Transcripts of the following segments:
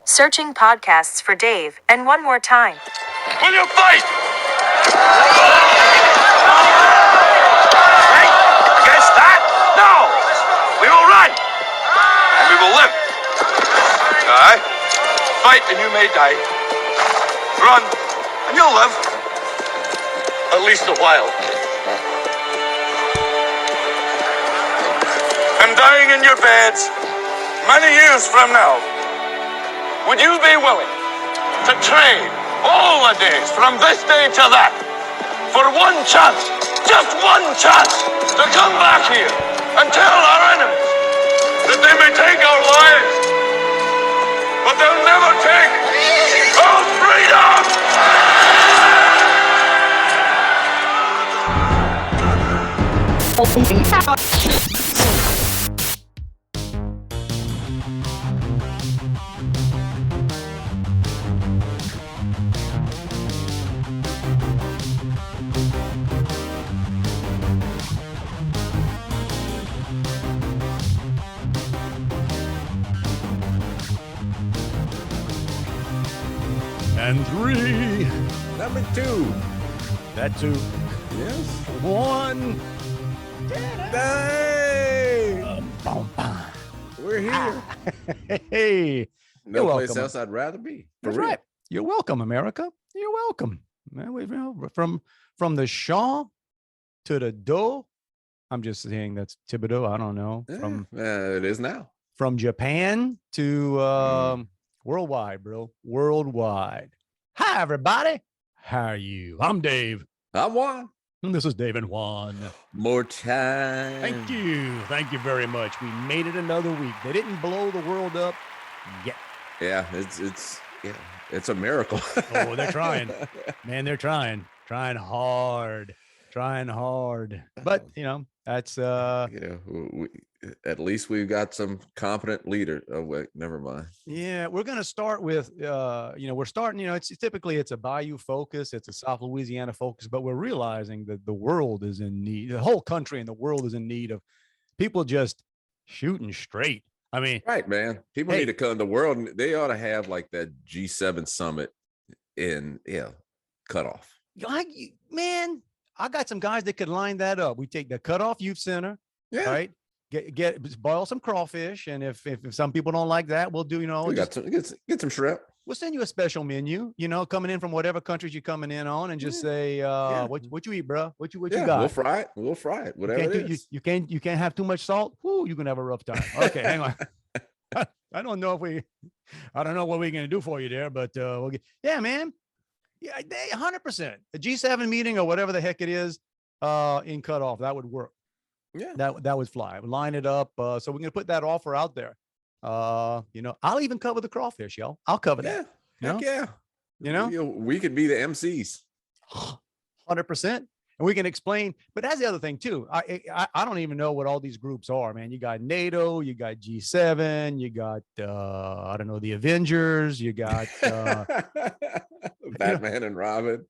Searching podcasts for Dave, and one more time. Will you fight? Against that? No! We will run! And we will live. Aye? Fight and you may die. Run and you'll live. At least a while. And dying in your beds many years from now, would you be willing to trade all the days from this day to that for one chance, just one chance, to come back here and tell our enemies that they may take our lives, but they'll never take our freedom? And 3. Number 2. That 2. Yes. 1. Hey! We're here. Hey. No You're place welcome. else I'd rather be. For That's real. right. You're welcome, America. You're welcome. Man, from the Shaw to the Do. I'm just saying that's Thibodeau. I don't know. Yeah, it is now. From Japan to worldwide, bro. Worldwide. Hi, everybody. How are you? I'm Dave. I'm Juan. And this is Dave and Juan. More time. Thank you. Thank you very much. We made it another week. They didn't blow the world up yet. Yeah, it's a miracle. Oh, they're trying. Man, they're trying hard. But, that's at least we've got some competent leader. Oh wait, never mind. Yeah, we're going to start with we're starting, it's a Bayou focus, it's a South Louisiana focus, but we're realizing that the world is in need, the whole country and the world is in need of people just shooting straight. I mean, right, man. People need to come. The world, they ought to have like that G7 summit in cutoff. Man, I got some guys that could line that up. We take the Cutoff Youth Center, right? Boil some crawfish, and if some people don't like that, we'll do get some shrimp. We'll send you a special menu, coming in from whatever countries you're coming in on, and just say what you eat, bro. What you got? We'll fry it. Whatever it is. You can't have too much salt. Ooh, you're gonna have a rough time. Okay, hang on. I don't know what we're gonna do for you there, but we'll get. Yeah, man. Yeah, 100%. A G7 meeting or whatever the heck it is, in cutoff, that would work. Yeah, that would fly. I would line it up. So we're gonna put that offer out there. I'll even cover the crawfish, yo. I'll cover that. Yeah. We could be the MCs. 100%. And we can explain, but that's the other thing too. I don't even know what all these groups are, man. You got NATO, you got G7, you got I don't know, the Avengers, you got Batman and Robin.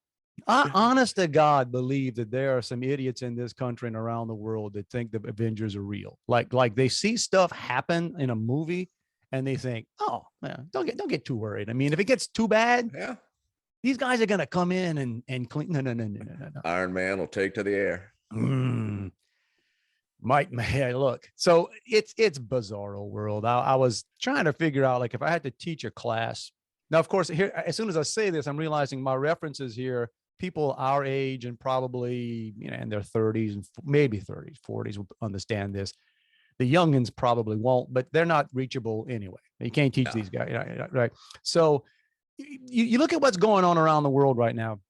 I honest to God believe that there are some idiots in this country and around the world that think the Avengers are real. Like they see stuff happen in a movie and they think, oh man, don't get too worried. I mean, if it gets too bad, these guys are gonna come in and clean. No. Iron Man will take to the air. Look. So it's bizarro world. I was trying to figure out, like, if I had to teach a class. Now, of course, here, as soon as I say this, I'm realizing my references here, people our age and probably, in their 30s and maybe 30s, 40s will understand this. The youngins probably won't, but they're not reachable anyway. You can't teach these guys, right? So you look at what's going on around the world right now,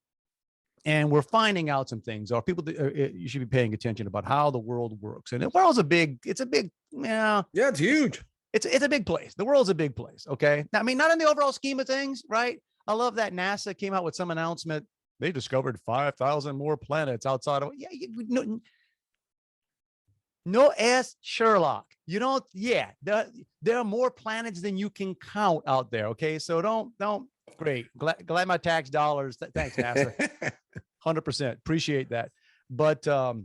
and we're finding out some things. Or people you should be paying attention about how the world works. And the world's it's huge. It's a big place. The world's a big place. Okay. I mean, not in the overall scheme of things, right? I love that NASA came out with some announcement. They discovered 5,000 more planets outside of no S Sherlock. There are more planets than you can count out there. Okay. So don't great. Glad my tax dollars. Thanks, NASA. 100%. Appreciate that. But the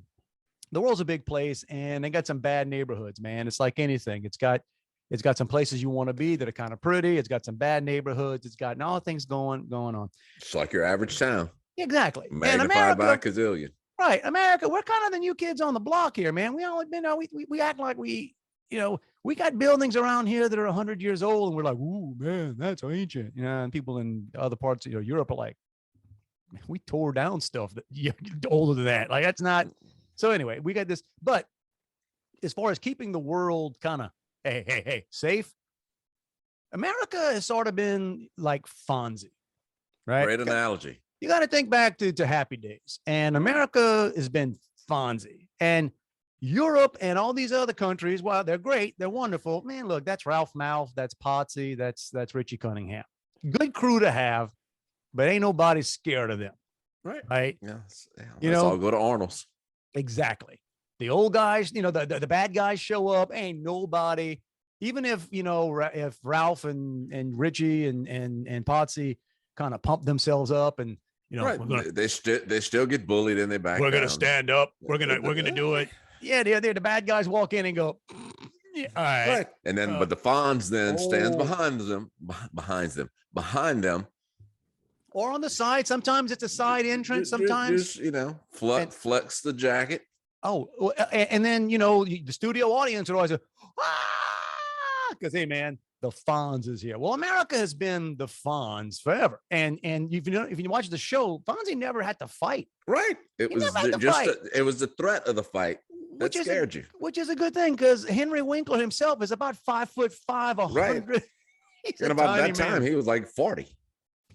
world's a big place and they got some bad neighborhoods, man. It's like anything. It's got It's got some places you want to be that are kind of pretty. It's got some bad neighborhoods. It's got all things going on. Just like your average town. Exactly. And Magnified by a America, gazillion. right? America, we're kind of the new kids on the block here, man. We all, we act like we got buildings around here that are 100 years old, and we're like, ooh, man, that's ancient. And people in other parts of Europe are like, we tore down stuff that older than that. Like, that's not. So anyway, we got this. But as far as keeping the world kind of, hey, safe, America has sort of been like Fonzie, right? Great analogy. You got to think back to Happy Days, and America has been Fonzie, and Europe and all these other countries. Well, they're great, they're wonderful, man. Look, that's Ralph Malph, that's Potsy, that's Richie Cunningham. Good crew to have, but ain't nobody scared of them, right? Yeah, let's all go to Arnold's. Exactly. The old guys, the bad guys show up. Ain't nobody, even if if Ralph and Richie and Potsy kind of pump themselves up, and they still get bullied and they back. We're gonna stand up. We're gonna do it. Yeah, the bad guys walk in and go, yeah, all right. And then, but the Fonz then stands behind them, or on the side. Sometimes it's a side entrance. Sometimes flex the jacket. Oh, and then the studio audience would always go, because hey, man, the Fonz is here. Well, America has been the Fonz forever, and if you watch the show, Fonzie never had to fight. Right. It was it was the threat of the fight that scared you, which is a good thing, because Henry Winkler himself is about 5'5", 100. Right. And about that time, he was like 40.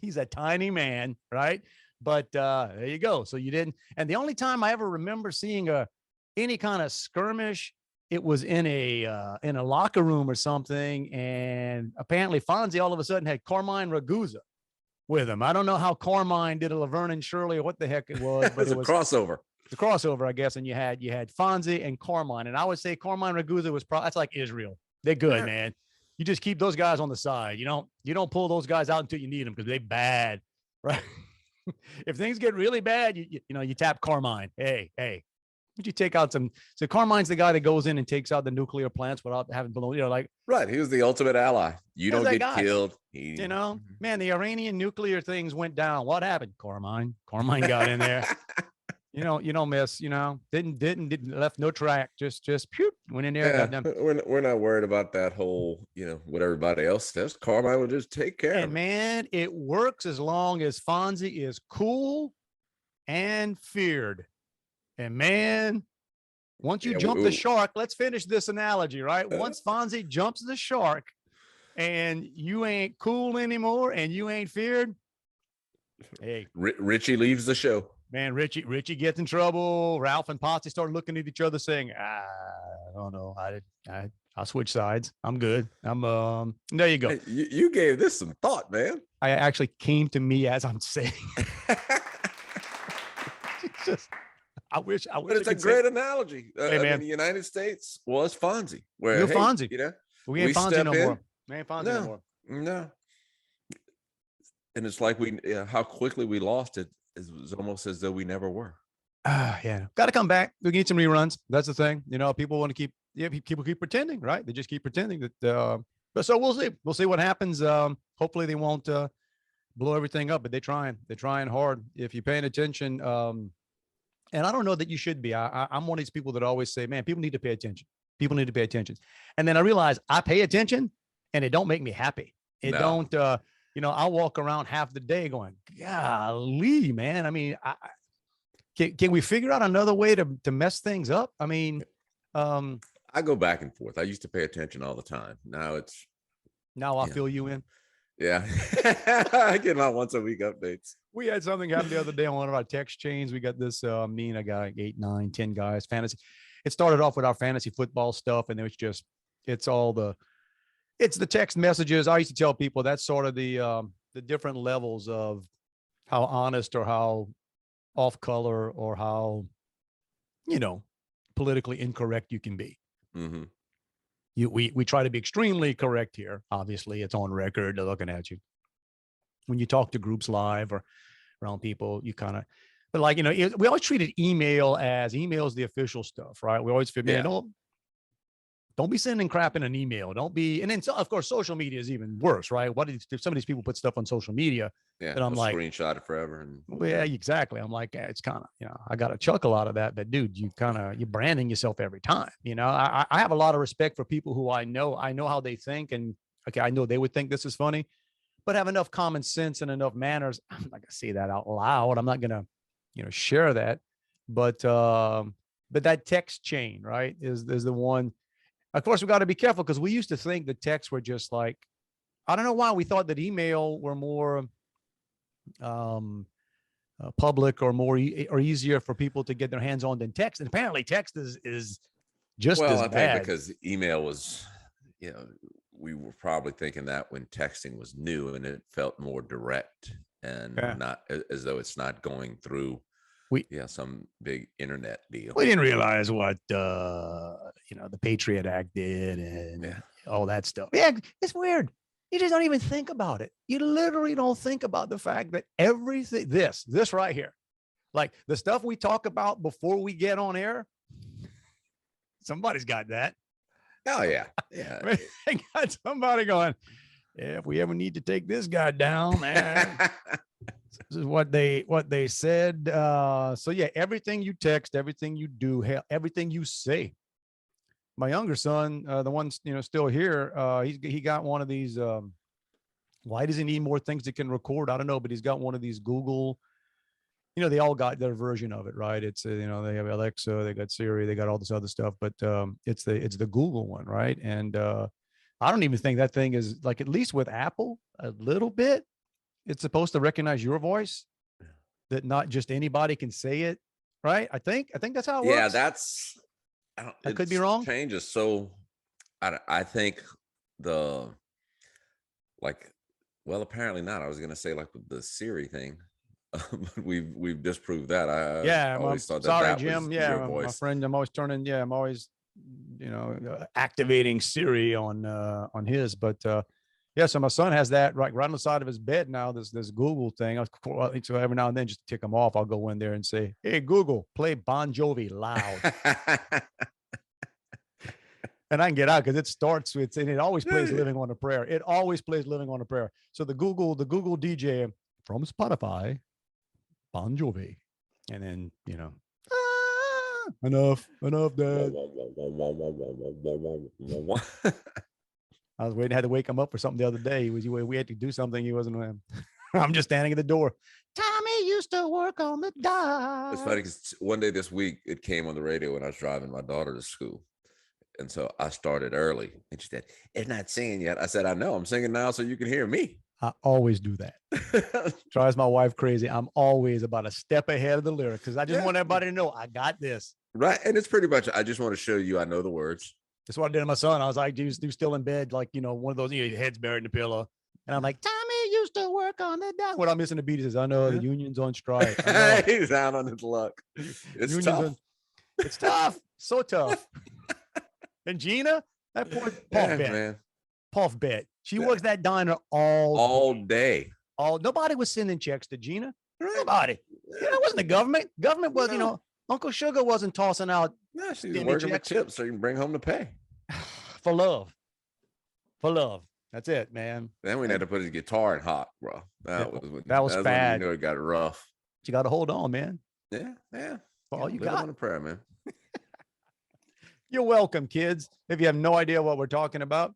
He's a tiny man, right? But there you go. So you didn't. And the only time I ever remember seeing any kind of skirmish, it was in a locker room or something. And apparently Fonzie all of a sudden had Carmine Ragusa with him. I don't know how Carmine did a Laverne and Shirley or what the heck it was, but it was a crossover. The crossover, I guess. And you had Fonzie and Carmine. And I would say Carmine Ragusa was that's like Israel. They're good, man. You just keep those guys on the side. You don't pull those guys out until you need them, because they're bad, right? If things get really bad, you tap Carmine. Hey, would you take out some? So Carmine's the guy that goes in and takes out the nuclear plants without having blown. Right. He was the ultimate ally. You don't get killed. Man, the Iranian nuclear things went down. What happened? Carmine got in there. You don't miss. Didn't left no track. Just went in there. Yeah, got them. We're not worried about that whole what everybody else says. Carmine will just take care of it. Man, it works as long as Fonzie is cool and feared. And man, once you jump the shark, let's finish this analogy, right? Once Fonzie jumps the shark and you ain't cool anymore and you ain't feared, hey, Richie leaves the show. Man, Richie gets in trouble. Ralph and Potsy start looking at each other saying, I don't know. I'll switch sides. I'm good. There you go. Hey, you gave this some thought, man. I actually came to me as I'm saying. I wish. But it's a great analogy. Hey, man. The United States was Fonzie. Where You're Fonzie. We ain't Fonzie no more. We ain't Fonzie no more. No. And it's like how quickly we lost it. It was almost as though we never were. Yeah. Got to come back. We need some reruns. That's the thing. People want to keep. Yeah, people keep pretending, right? They just keep pretending that. But so we'll see. We'll see what happens. Hopefully they won't blow everything up. But they're trying hard. If you're paying attention. And I don't know that you should be. I'm one of these people that always say, man, people need to pay attention. People need to pay attention. And then I realize I pay attention and it don't make me happy. Don't, I'll walk around half the day going, golly, man. I mean, can we figure out another way to mess things up? I mean, I go back and forth. I used to pay attention all the time. Now I fill you in. Yeah. I get my once a week updates. We had something happen the other day on one of our text chains. We got this, me and I got like 8, 9, 10 guys, fantasy. It started off with our fantasy football stuff. And it's the text messages. I used to tell people that's sort of the different levels of how honest or how off color or how, politically incorrect you can be. Mm-hmm. We try to be extremely correct here. Obviously, it's on record. They're looking at you. When you talk to groups live or around people, you kind of, but we always treated email's the official stuff, right? We always figured, Don't be sending crap in an email. Don't be, and then of course, social media is even worse, right? What if some of these people put stuff on social media Yeah, that I'm like, screenshot it forever. And well, yeah, exactly. I'm like, it's kind of, I got a chuckle out of that, but dude, you're branding yourself every time. I have a lot of respect for people who I know how they think, and okay, I know they would think this is funny, but have enough common sense and enough manners. I'm not gonna say that out loud. I'm not gonna, share that, but that text chain, right, is the one. Of course, we got to be careful because we used to think the texts were just like, I don't know why we thought that email were more public or more or easier for people to get their hands on than text. And apparently text is just as I bad. think because email was, we were probably thinking that when texting was new and it felt more direct and not as though it's not going through some big internet deal. We didn't realize what the Patriot Act did and all that stuff. Yeah, it's weird. You just don't even think about it. You literally don't think about the fact that everything, this right here, like the stuff we talk about before we get on air, somebody's got that. Oh yeah. Yeah. They got somebody going, yeah, if we ever need to take this guy down, man. This is what they said. So yeah, everything you text, everything you do, everything you say. My younger son, the one's still here, he got one of these. Why does he need more things that can record? I don't know, but he's got one of these Google. They all got their version of it, right? It's they have Alexa, they got Siri, they got all this other stuff, but it's the Google one, right? And I don't even think that thing is like, at least with Apple, a little bit. It's supposed to recognize your voice, that not just anybody can say it, right? I think that's how it works. Yeah, that's. I could be wrong. Changes. So, I think apparently not. I was going to say like with the Siri thing, we've disproved that. I always thought that Jim. Was yeah, your voice. My friend. I'm always I'm always, activating Siri on his, but. Yeah, so my son has that right on the side of his bed now. This Google thing. So every now and then, just to tick him off, I'll go in there and say, "Hey Google, play Bon Jovi loud," and I can get out because it starts with, and it always plays "Living on a Prayer." It always plays "Living on a Prayer." So the Google DJ from Spotify, Bon Jovi, and then enough, Dad. I was waiting, had to wake him up for something the other day. We had to do something. He wasn't. I'm just standing at the door. Tommy used to work on the dock. It's funny because one day this week it came on the radio when I was driving my daughter to school, and so I started early. And she said, "It's not singing yet." I said, "I know. I'm singing now, so you can hear me." I always do that. Drives my wife crazy. I'm always about a step ahead of the lyrics because I just want everybody to know I got this. Right, and it's pretty much. I just want to show you I know the words. That's what I did to my son. I was like, dude, still in bed, like, one of those, heads buried in the pillow. And I'm like, Tommy used to work on the dock. What I'm missing the beat is, I know the union's on strike. He's out on his luck. It's tough. It's tough. So tough. And Gina, that poor Puff Bet. She works that diner all day. Nobody was sending checks to Gina. Nobody. It wasn't the government. Government was, Uncle Sugar wasn't tossing out. No, she was working with tips so you can bring home the pay. For love. That's it, man. Then we had to put his guitar in hot, bro. That was bad. When it got rough. You got to hold on, man. Yeah. All you got. On a prayer, man. You're welcome, kids. If you have no idea what we're talking about,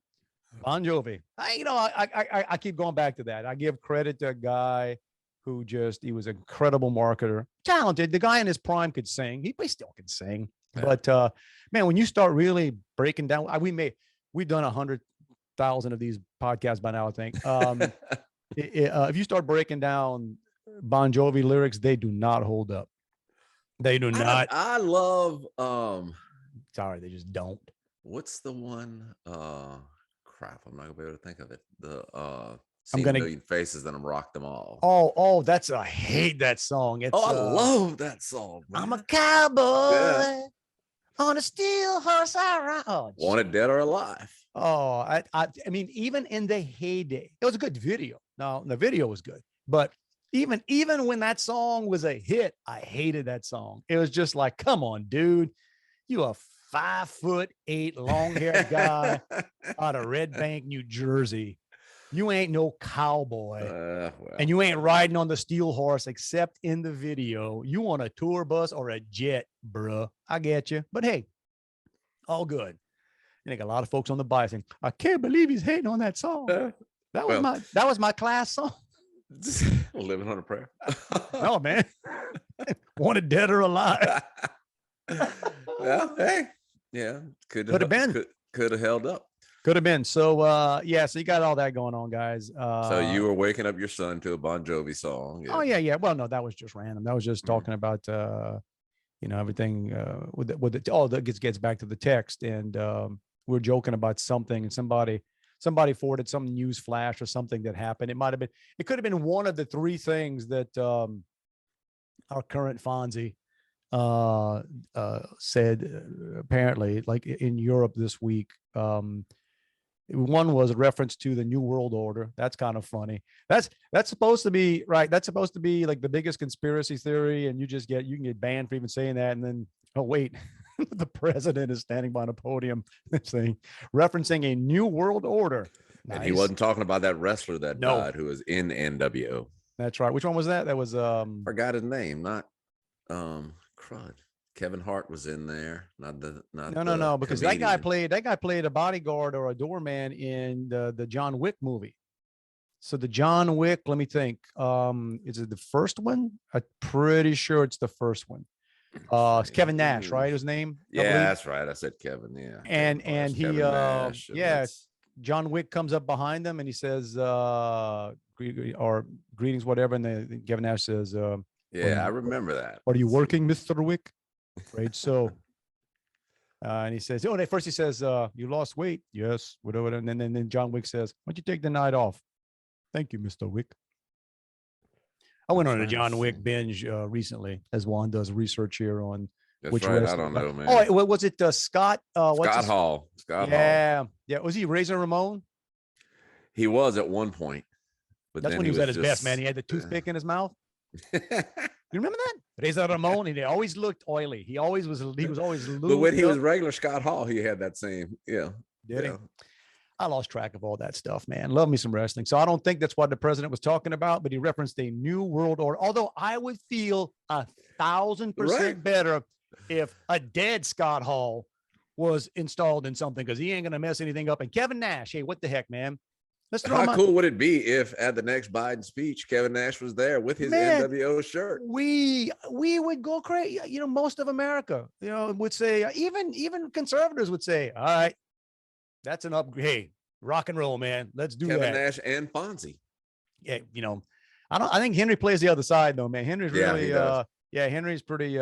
Bon Jovi. I keep going back to that. I give credit to a guy who he was an incredible marketer, talented. The guy in his prime could sing. He still can sing. Yeah. But man, when you start really breaking down, we've done 100,000 of these podcasts by now, I think. If you start breaking down Bon Jovi lyrics, they do not hold up. They do not. I love. Sorry, they just don't. What's the one? Crap, I'm not gonna be able to think of it. I'm gonna a million faces and I'm rock them all. Oh, I hate that song. It's, I love that song. Man. I'm a cowboy on a steel horse I ride. Oh, wanted dead or alive. Oh, I mean, even in the heyday, it was a good video. No, the video was good, but even when that song was a hit, I hated that song. It was just like, come on, dude, you a 5'8", long-haired guy out of Red Bank, New Jersey. You ain't no cowboy, and you ain't riding on the steel horse except in the video. You on a tour bus or a jet, bruh. I get you, but hey, all good. I think a lot of folks on the bike saying, "I can't believe he's hating on that song." That was my class song. Living on a prayer. No, man. Wanted dead or alive. Well, hey, yeah, could have been. Could have held up. Could have been. So so you got all that going on, guys. So you were waking up your son to a Bon Jovi song. Yeah. Oh yeah. Well, no, that was just random. That was just talking about everything that gets back to the text. And we're joking about something, and somebody forwarded some news flash or something that happened. It could have been one of the three things that our current Fonzie said, apparently, like in Europe this week. One was a reference to the New World Order. That's kind of funny. That's supposed to be right. That's supposed to be like the biggest conspiracy theory, and you can get banned for even saying that. And then, oh wait, the president is standing by a podium saying, referencing a New World Order. And he wasn't talking about that wrestler that died who was in NWO. That's right. Which one was that? That was forgot his name. Not crud. Kevin Hart was in there. No, because that guy played a bodyguard or a doorman in the John Wick movie. So the John Wick, let me think. Is it the first one? I'm pretty sure it's the first one. It's Kevin Nash, right? His name? Yeah, that's right. I said Kevin. Yeah. And he John Wick comes up behind them and he says or greetings, whatever. And then Kevin Nash says, yeah, I remember that. Are you working, Mr. Wick? Right. So and he says, first he says, you lost weight. Yes, whatever. And then John Wick says, why don't you take the night off? Thank you, Mr. Wick. I went on a John Wick binge recently, as Juan does research here on which right. I don't know, man. Oh, what was it? Scott? Scott Hall. Scott Hall. Yeah. Was he Razor Ramon? He was at one point. But that's when he was at his best, man. He had the toothpick in his mouth. You remember that? Razor Ramon, and he always looked oily. He was always lubed. But when he was regular Scott Hall, he had that same, Did he? I lost track of all that stuff, man. Love me some wrestling. So I don't think that's what the president was talking about, but he referenced a New World Order. Although I would feel 1,000% better if a dead Scott Hall was installed in something, because he ain't going to mess anything up. And Kevin Nash, hey, what the heck, man? How cool would it be if at the next Biden speech, Kevin Nash was there with his NWO shirt? We would go crazy. Most of America, would say, even conservatives would say, all right, that's an upgrade. Hey, rock and roll, man. Let's do Kevin that. Nash and Fonzie. Yeah. I think Henry plays the other side though, man. Henry's really, Henry's pretty,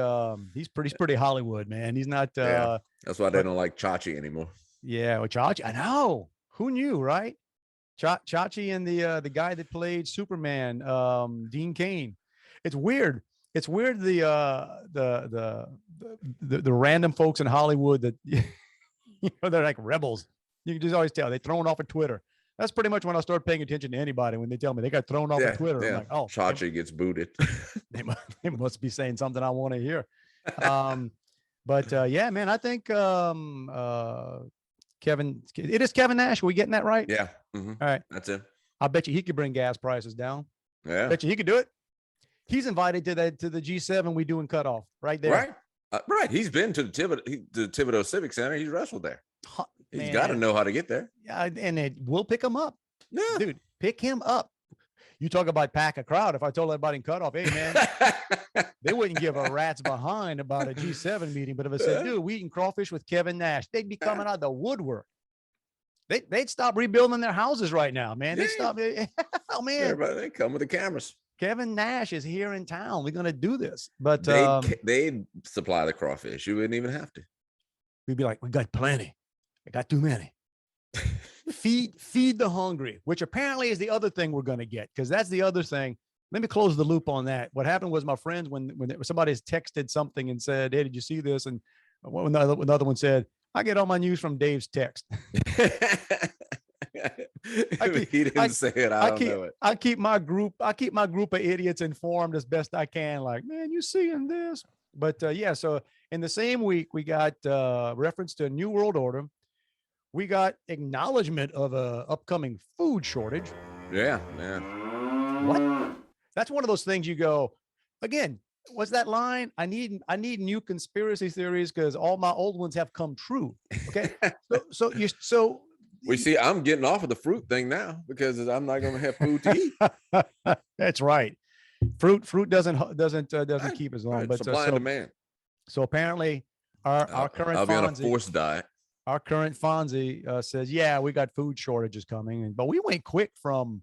he's pretty Hollywood, man. He's not, that's why they don't like Chachi anymore. Yeah. Well, Chachi, I know. Who knew, right? Chachi and the guy that played Superman, Dean Cain. It's weird. It's weird the random folks in Hollywood that they're like rebels. You can just always tell they're thrown off of Twitter. That's pretty much when I start paying attention to anybody, when they tell me they got thrown off of Twitter. Yeah. I'm like, oh, Chachi gets booted. They must be saying something I want to hear. But yeah, man, I think it is Kevin Nash. Are we getting that right? Yeah. Mm-hmm. All right. That's it. I bet you he could bring gas prices down. Yeah. I bet you he could do it. He's invited to the G7 we do in Cutoff right there. Right. Right. He's been to the Thibodeau Civic Center. He's wrestled there. He's got to know how to get there. Yeah, and we'll pick him up. Yeah. Dude, pick him up. You talk about pack a crowd. If I told everybody in Cutoff, hey, man, they wouldn't give a rat's behind about a G7 meeting. But if I said, dude, we eating crawfish with Kevin Nash, they'd be coming out of the woodwork. They'd stop rebuilding their houses right now, man. They'd stop. Oh, man. Everybody, they come with the cameras. Kevin Nash is here in town. We're going to do this. But they'd supply the crawfish. You wouldn't even have to. We'd be like, we got plenty. I got too many. feed the hungry, which apparently is the other thing we're going to get, because that's the other thing. Let me close the loop on that. What happened was my friends, when somebody texted something and said, hey, did you see this? And another one said, I get all my news from Dave's text. He didn't say it. I don't know it. I keep my group of idiots informed as best I can. Like, man, you seeing this? But yeah, so in the same week, we got reference to a new world order. We got acknowledgement of a upcoming food shortage. Yeah. What? That's one of those things you go, again, what's that line? I need new conspiracy theories because all my old ones have come true. Okay. So we see I'm getting off of the fruit thing now because I'm not going to have food to eat. That's right. Fruit doesn't keep as long, but supply and demand. So apparently our current I'll be on a forced diet. Our current Fonzie says, yeah, we got food shortages coming. But we went quick from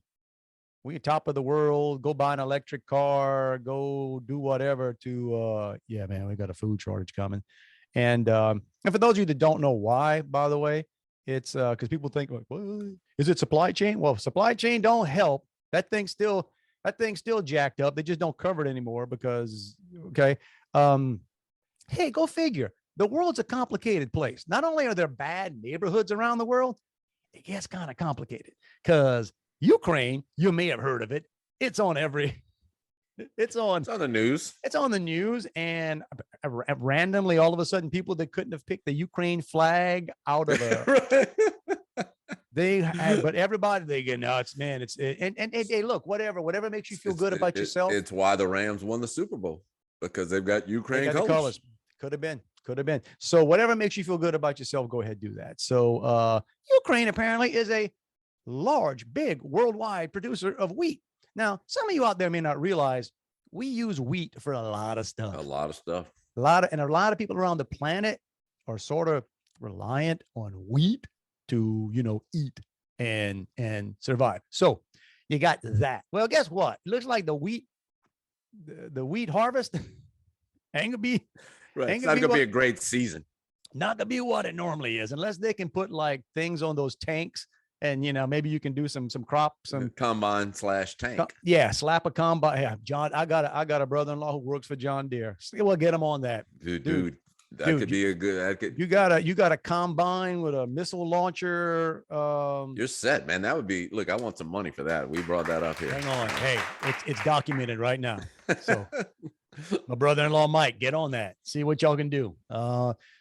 we top of the world, go buy an electric car, go do whatever to, yeah, man, we got a food shortage coming. And for those of you that don't know why, by the way, it's because people think, like, well, is it supply chain? Well, supply chain don't help. That thing's still jacked up. They just don't cover it anymore because, okay. Hey, go figure. The world's a complicated place. Not only are there bad neighborhoods around the world, it gets kind of complicated because Ukraine, you may have heard of it. It's on the news. It's on the news. And randomly, all of a sudden, people that couldn't have picked the Ukraine flag out of a, but everybody, they get nuts, man. Hey, look, whatever makes you feel good about yourself. It's why the Rams won the Super Bowl because they've got Ukraine colors. Could have been. So whatever makes you feel good about yourself, go ahead, do that. So Ukraine apparently is a large, big worldwide producer of wheat. Now, some of you out there may not realize we use wheat for a lot of stuff. A lot of people around the planet are sort of reliant on wheat to, eat and survive. So you got that. Well, guess what? It looks like the wheat harvest ain't gonna be right. It's not gonna be a great season. Not gonna be what it normally is, unless they can put like things on those tanks. And maybe you can do some combine / tank. Yeah, slap a combine. Yeah, John, I got a brother-in-law who works for John Deere. We'll get him on that. Dude, could be a good. You got a combine with a missile launcher. You're set, man. That would be. Look, I want some money for that. We brought that up here. Hang on, hey, it's documented right now. So. My brother-in-law Mike, get on that. See what y'all can do.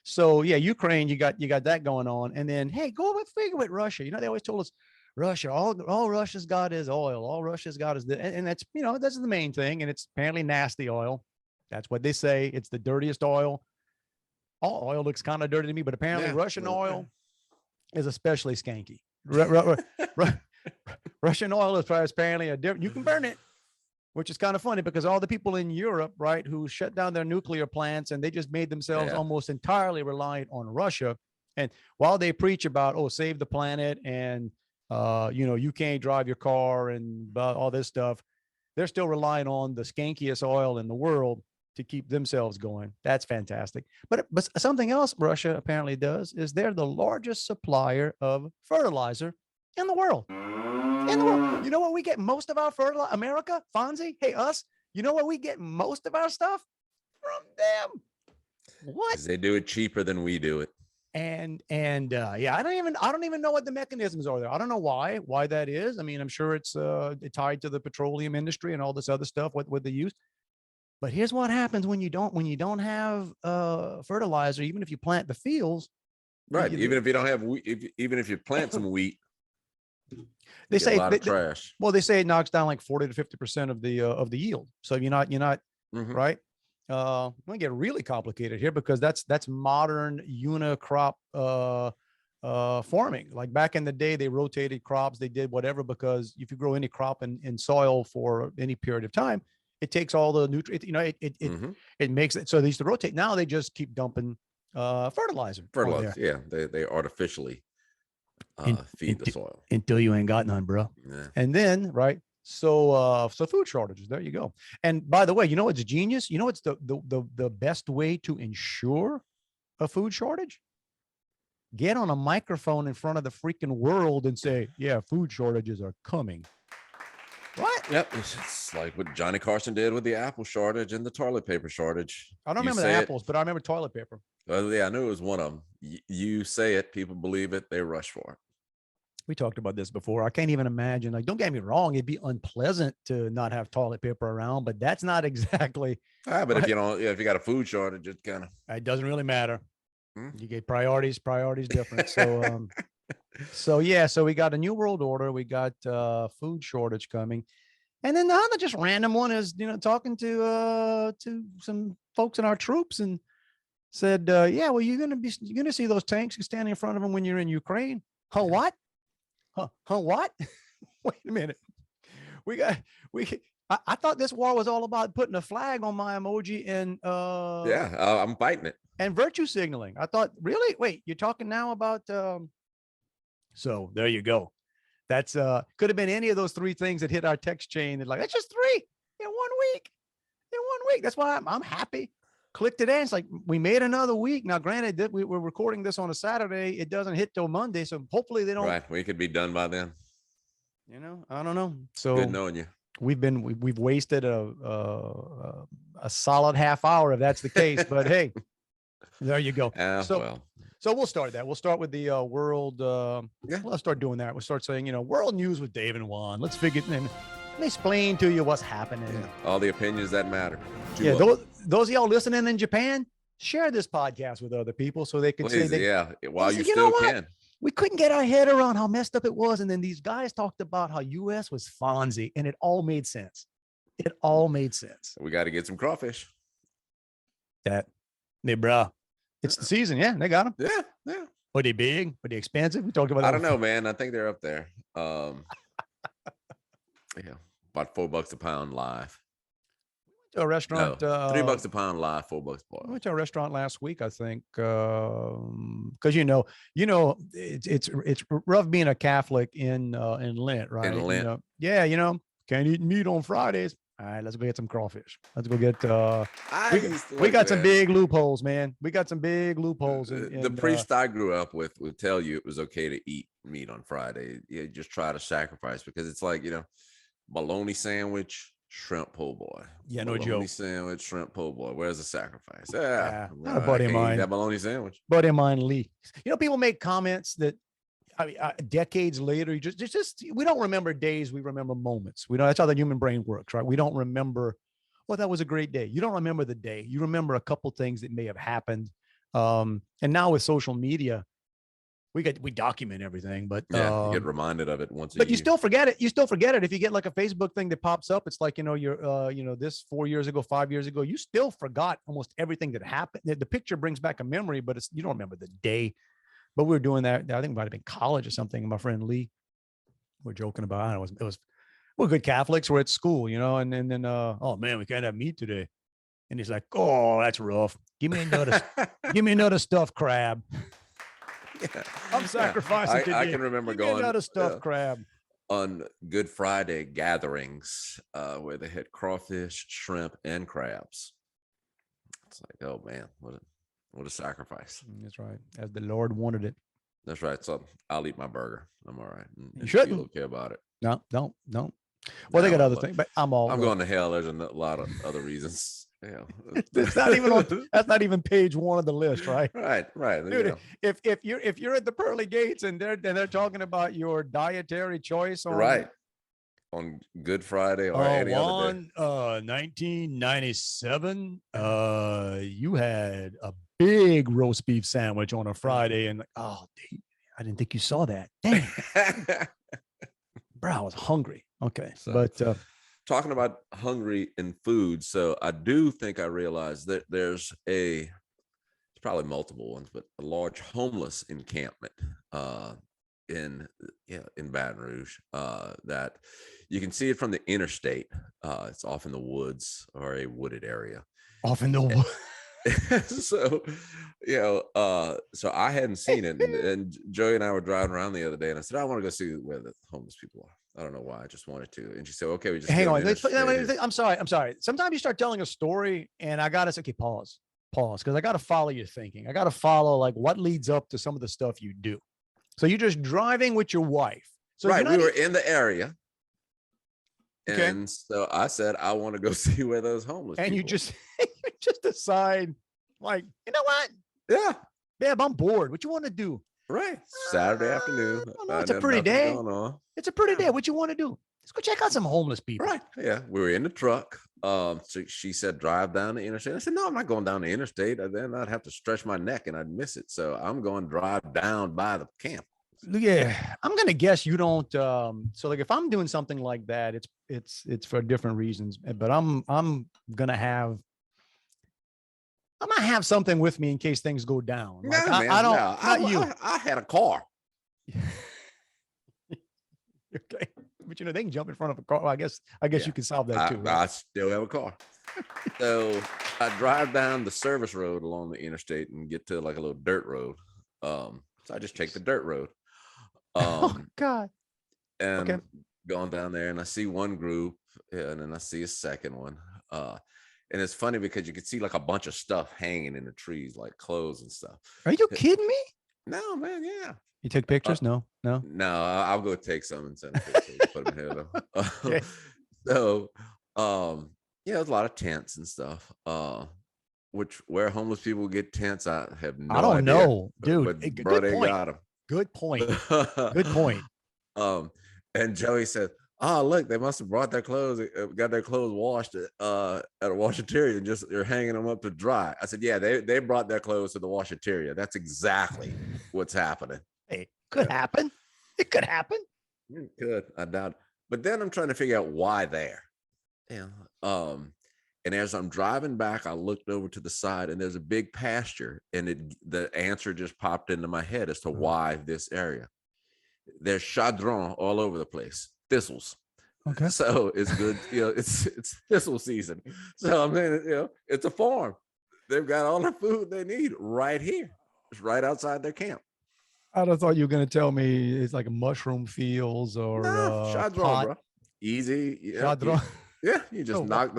So yeah, Ukraine, you got that going on, and then hey, go with figure with Russia. They always told us Russia, all Russia's got is oil. All Russia's got is and that's that's the main thing, and it's apparently nasty oil. That's what they say. It's the dirtiest oil. All oil looks kind of dirty to me, but apparently Russian oil is especially skanky. Russian oil is apparently a different. You can burn it. Which is kind of funny because all the people in Europe, right, who shut down their nuclear plants and they just made themselves almost entirely reliant on Russia. And while they preach about, save the planet and, you can't drive your car and all this stuff, they're still relying on the skankiest oil in the world to keep themselves going. That's fantastic. But something else Russia apparently does is they're the largest supplier of fertilizer in the world. You know what we get most of our fertilizer? America, Fonzie, hey, us. You know what we get most of our stuff from them? What? They do it cheaper than we do it. And yeah, I don't even know what the mechanisms are there. I don't know why that is. I mean, I'm sure it's tied to the petroleum industry and all this other stuff. What they use. But here's what happens when you don't have fertilizer. Even if you plant the fields, right? Even if you don't have even if you plant some wheat. They say a lot of trash. Well, they say it knocks down like 40 to 50% of the yield. So you're not right. We get really complicated here because that's modern unicrop farming. Like back in the day, they rotated crops. They did whatever because if you grow any crop in soil for any period of time, it takes all the nutrients. It makes it so they used to rotate. Now they just keep dumping fertilizer. Yeah, they artificially. Feed the soil until you ain't got none, bro. Yeah. And then, right. So food shortages. There you go. And by the way, it's genius. It's the best way to ensure a food shortage. Get on a microphone in front of the freaking world and say, "Yeah, food shortages are coming." What? Yep. It's like what Johnny Carson did with the apple shortage and the toilet paper shortage. I don't remember the apples, but I remember toilet paper. Well, yeah, I knew it was one of them. You say it, people believe it, they rush for it. We talked about this before. I can't even imagine. Like, don't get me wrong, it'd be unpleasant to not have toilet paper around, but that's not exactly. But right. If you got a food shortage, it kind of. It doesn't really matter. You get priorities different. So, so we got a new world order. We got food shortage coming, and then the other just random one is talking to some folks in our troops and said, yeah, well, you're gonna see those tanks standing in front of them when you're in Ukraine. Huh? What? Huh? What? Wait a minute. I thought this war was all about putting a flag on my emoji and I'm fighting it and virtue signaling. I thought, really? Wait, you're talking now about so there you go. That's could have been any of those three things that hit our text chain. And like, that's just three in 1 week. In 1 week. That's why I'm happy. Click today. It's like we made another week. Now, granted, that we're recording this on a Saturday. It doesn't hit till Monday, so hopefully they don't. Right, we could be done by then. I don't know. So good knowing you. We've wasted a solid half hour if that's the case. But hey, there you go. So we'll start that. We'll start with the world. Let's start doing that. We'll start saying, world news with Dave and Juan. Let's figure. Let me explain to you what's happening. All the opinions that matter. Those of y'all listening in Japan, share this podcast with other people so they can while you still can. We couldn't get our head around how messed up it was. And then these guys talked about how US was Fonzie, and it all made sense. We got to get some crawfish. It's the season. Yeah, they got them. Yeah. Were they big? Were they expensive? We talked about that. I don't know, man. I think they're up there. About $4 a pound live. To a restaurant, $3 a pound live, $4 a pound. I went to a restaurant last week, I think, because it's rough being a Catholic in Lent, right? In Lent, can't eat meat on Fridays. All right, let's go get some crawfish. Let's go get. We got some big loopholes, man. We got some big loopholes. The priest I grew up with would tell you it was okay to eat meat on Friday. You just try to sacrifice because it's like bologna sandwich. Shrimp po' boy. Yeah, no joke. Sandwich, shrimp po' boy. Where's the sacrifice? Not a buddy of mine. That bologna sandwich. Buddy of mine, Lee. People make comments that, decades later, we don't remember days. We remember moments. That's how the human brain works, right? We don't remember. Well, that was a great day. You don't remember the day. You remember a couple things that may have happened. And now with social media, we document everything, but you get reminded of it once a year. But you still forget it. If you get like a Facebook thing that pops up, it's like, you're this 4 years ago, 5 years ago, you still forgot almost everything that happened. The picture brings back a memory, but you don't remember the day. But we were doing that. I think it might have been college or something. My friend Lee, we're joking about it. We're good Catholics. We're at school, and then, oh man, we can't have meat today. And he's like, oh, that's rough. Give me another stuffed crab. Yeah. I'm sacrificing today. I can remember going another stuffed crab on Good Friday gatherings where they had crawfish, shrimp, and crabs. It's like, oh man, what a sacrifice. That's right. As the Lord wanted it. That's right. So I'll eat my burger. I'm all right. You shouldn't. Feel okay about it. No. Well, they got other things, but I'm going to hell. There's a lot of other reasons. That's not even page one of the list, right? Right. Dude, if you're at the pearly gates and they're talking about your dietary choice on Good Friday or any other day. 1997, you had a big roast beef sandwich on a Friday, and I didn't think you saw that. Dang. Bro, I was hungry. Okay, but talking about hungry and food, so I do think I realized that there's it's probably multiple ones, but a large homeless encampment in Baton Rouge that you can see it from the interstate. It's off in the woods or a wooded area. Off in the woods. So I hadn't seen it, and Joey and I were driving around the other day, and I said, I want to go see where the homeless people are. I don't know why. I just wanted to. And she said, okay, we just hang on. I'm sorry. Sometimes you start telling a story and I got to say, okay, pause. Cause I got to follow your thinking. I got to follow like what leads up to some of the stuff you do. So you're just driving with your wife. So right. We were in the area. Okay. And so I said, I want to go see where those homeless people you just decide like, you know what? Yeah. Babe, I'm bored. What you want to do? Right. Saturday afternoon. It's a pretty day. Going on. It's a pretty day. What you want to do? Let's go check out some homeless people. Right. Yeah. We were in the truck. So she said, drive down the interstate. I said, no, I'm not going down the interstate. Then I'd have to stretch my neck and I'd miss it. So I'm going to drive down by the camp. Yeah, I'm gonna guess you don't. So like if I'm doing something like that, it's for different reasons. But I'm gonna have something with me in case things go down. Like, no, I don't. No. Not you. I had a car. Okay, but they can jump in front of a car. Well, I guess you can solve that too. Right? I still have a car. So I drive down the service road along the interstate and get to like a little dirt road. So I just take the dirt road. Oh God. And going down there and I see one group and then I see a second one. And it's funny because you can see like a bunch of stuff hanging in the trees, like clothes and stuff. Are you kidding me? No, man. Yeah. You took pictures? No. I'll go take some and send pictures. Put them here though. Okay. So, there's a lot of tents and stuff. Where homeless people get tents, I have no idea. I don't know, dude. But bro, they got them. Good point. Good point. And Joey said, "Oh, look, they must have brought their clothes, got their clothes washed at a washateria, and they're hanging them up to dry." I said, "Yeah, they brought their clothes to the washateria. That's exactly what's happening." Hey, could happen. It could happen. It could. I doubt it. But then I'm trying to figure out why there. Yeah. And as I'm driving back, I looked over to the side and there's a big pasture, and the answer just popped into my head as to why this area. There's chadron all over the place, thistles. Okay. So it's good. It's thistle season. So I mean, it's a farm. They've got all the food they need right here. It's right outside their camp. I thought you were going to tell me it's like a mushroom fields or chadron, bro. Easy. Yeah. Chadron. Yeah, you just knock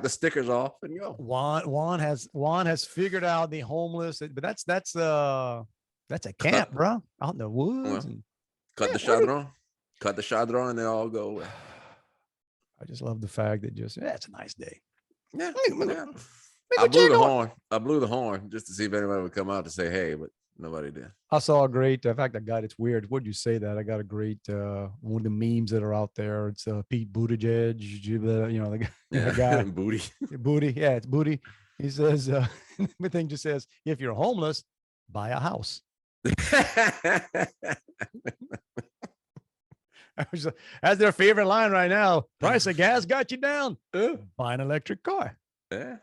the stickers off and go. Juan has figured out the homeless, but that's a camp, bro, out in the woods. And cut the chadron, and they all go away. I just love the fact that it's a nice day. Yeah. I blew the horn just to see if anybody would come out to say hey, but nobody did. I saw a great, in fact, I got, it's weird. What'd you say that? I got a great, one of the memes that are out there. It's Pete Buttigieg, the guy. Booty. Yeah, it's Booty. He says, the thing just says, if you're homeless, buy a house. That's their favorite line right now. Price of gas got you down. Buy an electric car. Yeah.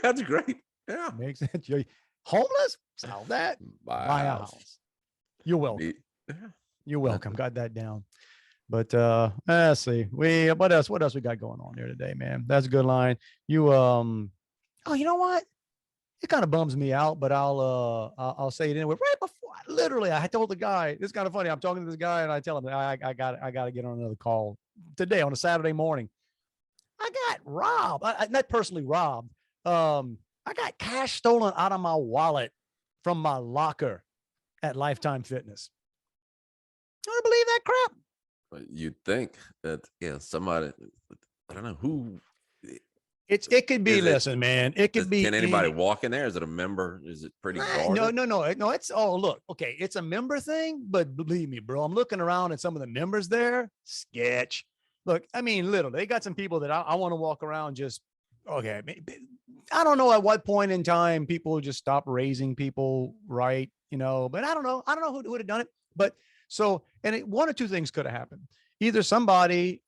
That's great. Yeah. Makes sense. You're homeless? Solve that. Buy a house. You're welcome. You're welcome. Got that down. But let's see. What else we got going on here today, man? That's a good line. You you know what? It kind of bums me out, but I'll say it anyway. Right before, literally, I told the guy, it's kind of funny. I'm talking to this guy and I tell him I got to get on another call today on a Saturday morning. I got robbed. Not personally robbed. I got cash stolen out of my wallet from my locker at Lifetime Fitness. You don't believe that crap? You'd think that somebody, I don't know who. It could be. Listen, man. It could be. Can anybody walk in there? Is it a member? Is it pretty guarded? No. It's look. Okay, it's a member thing, but believe me, bro. I'm looking around at some of the members there. Sketch. Look, I mean, literally, they got some people that I want to walk around just. Okay, I don't know at what point in time people just stop raising people, right? But I don't know who would have done it. But so, one or two things could have happened. Either somebody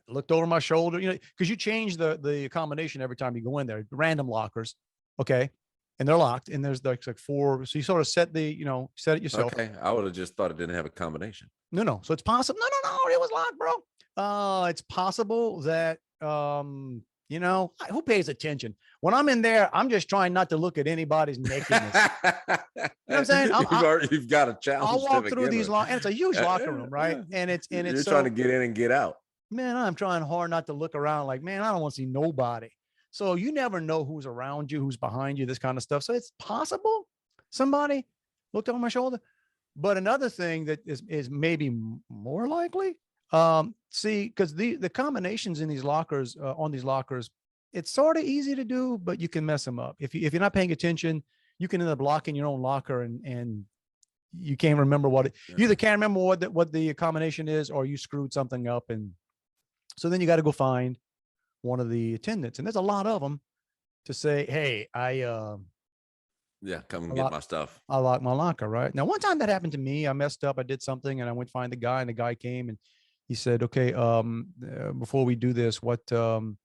looked over my shoulder, because you change the combination every time you go in there, random lockers, okay, and they're locked, and there's like four. So you sort of set it yourself. Okay, I would have just thought it didn't have a combination. No. So it's possible. No, it was locked, bro. It's possible that. Who pays attention when I'm in there? I'm just trying not to look at anybody's nakedness. You know what I'm saying? You've got a challenge. I'll walk through these and it's a huge locker room, right? And it's you're trying to get in and get out. Man, I'm trying hard not to look around like, man, I don't want to see nobody. So you never know who's around you, who's behind you, this kind of stuff. So it's possible somebody looked over my shoulder. But another thing that is maybe more likely. See, because the combinations in these lockers, on these lockers, it's sort of easy to do, but you can mess them up. If you're not paying attention, you can end up locking your own locker and you can't remember you either can't remember what the combination is, or you screwed something up. And so then you got to go find one of the attendants, and there's a lot of them, to say, hey, come and get my stuff. I locked my locker. Right now, one time that happened to me. I messed up. I did something, and I went to find the guy, and the guy came and he said, okay, before we do this, what am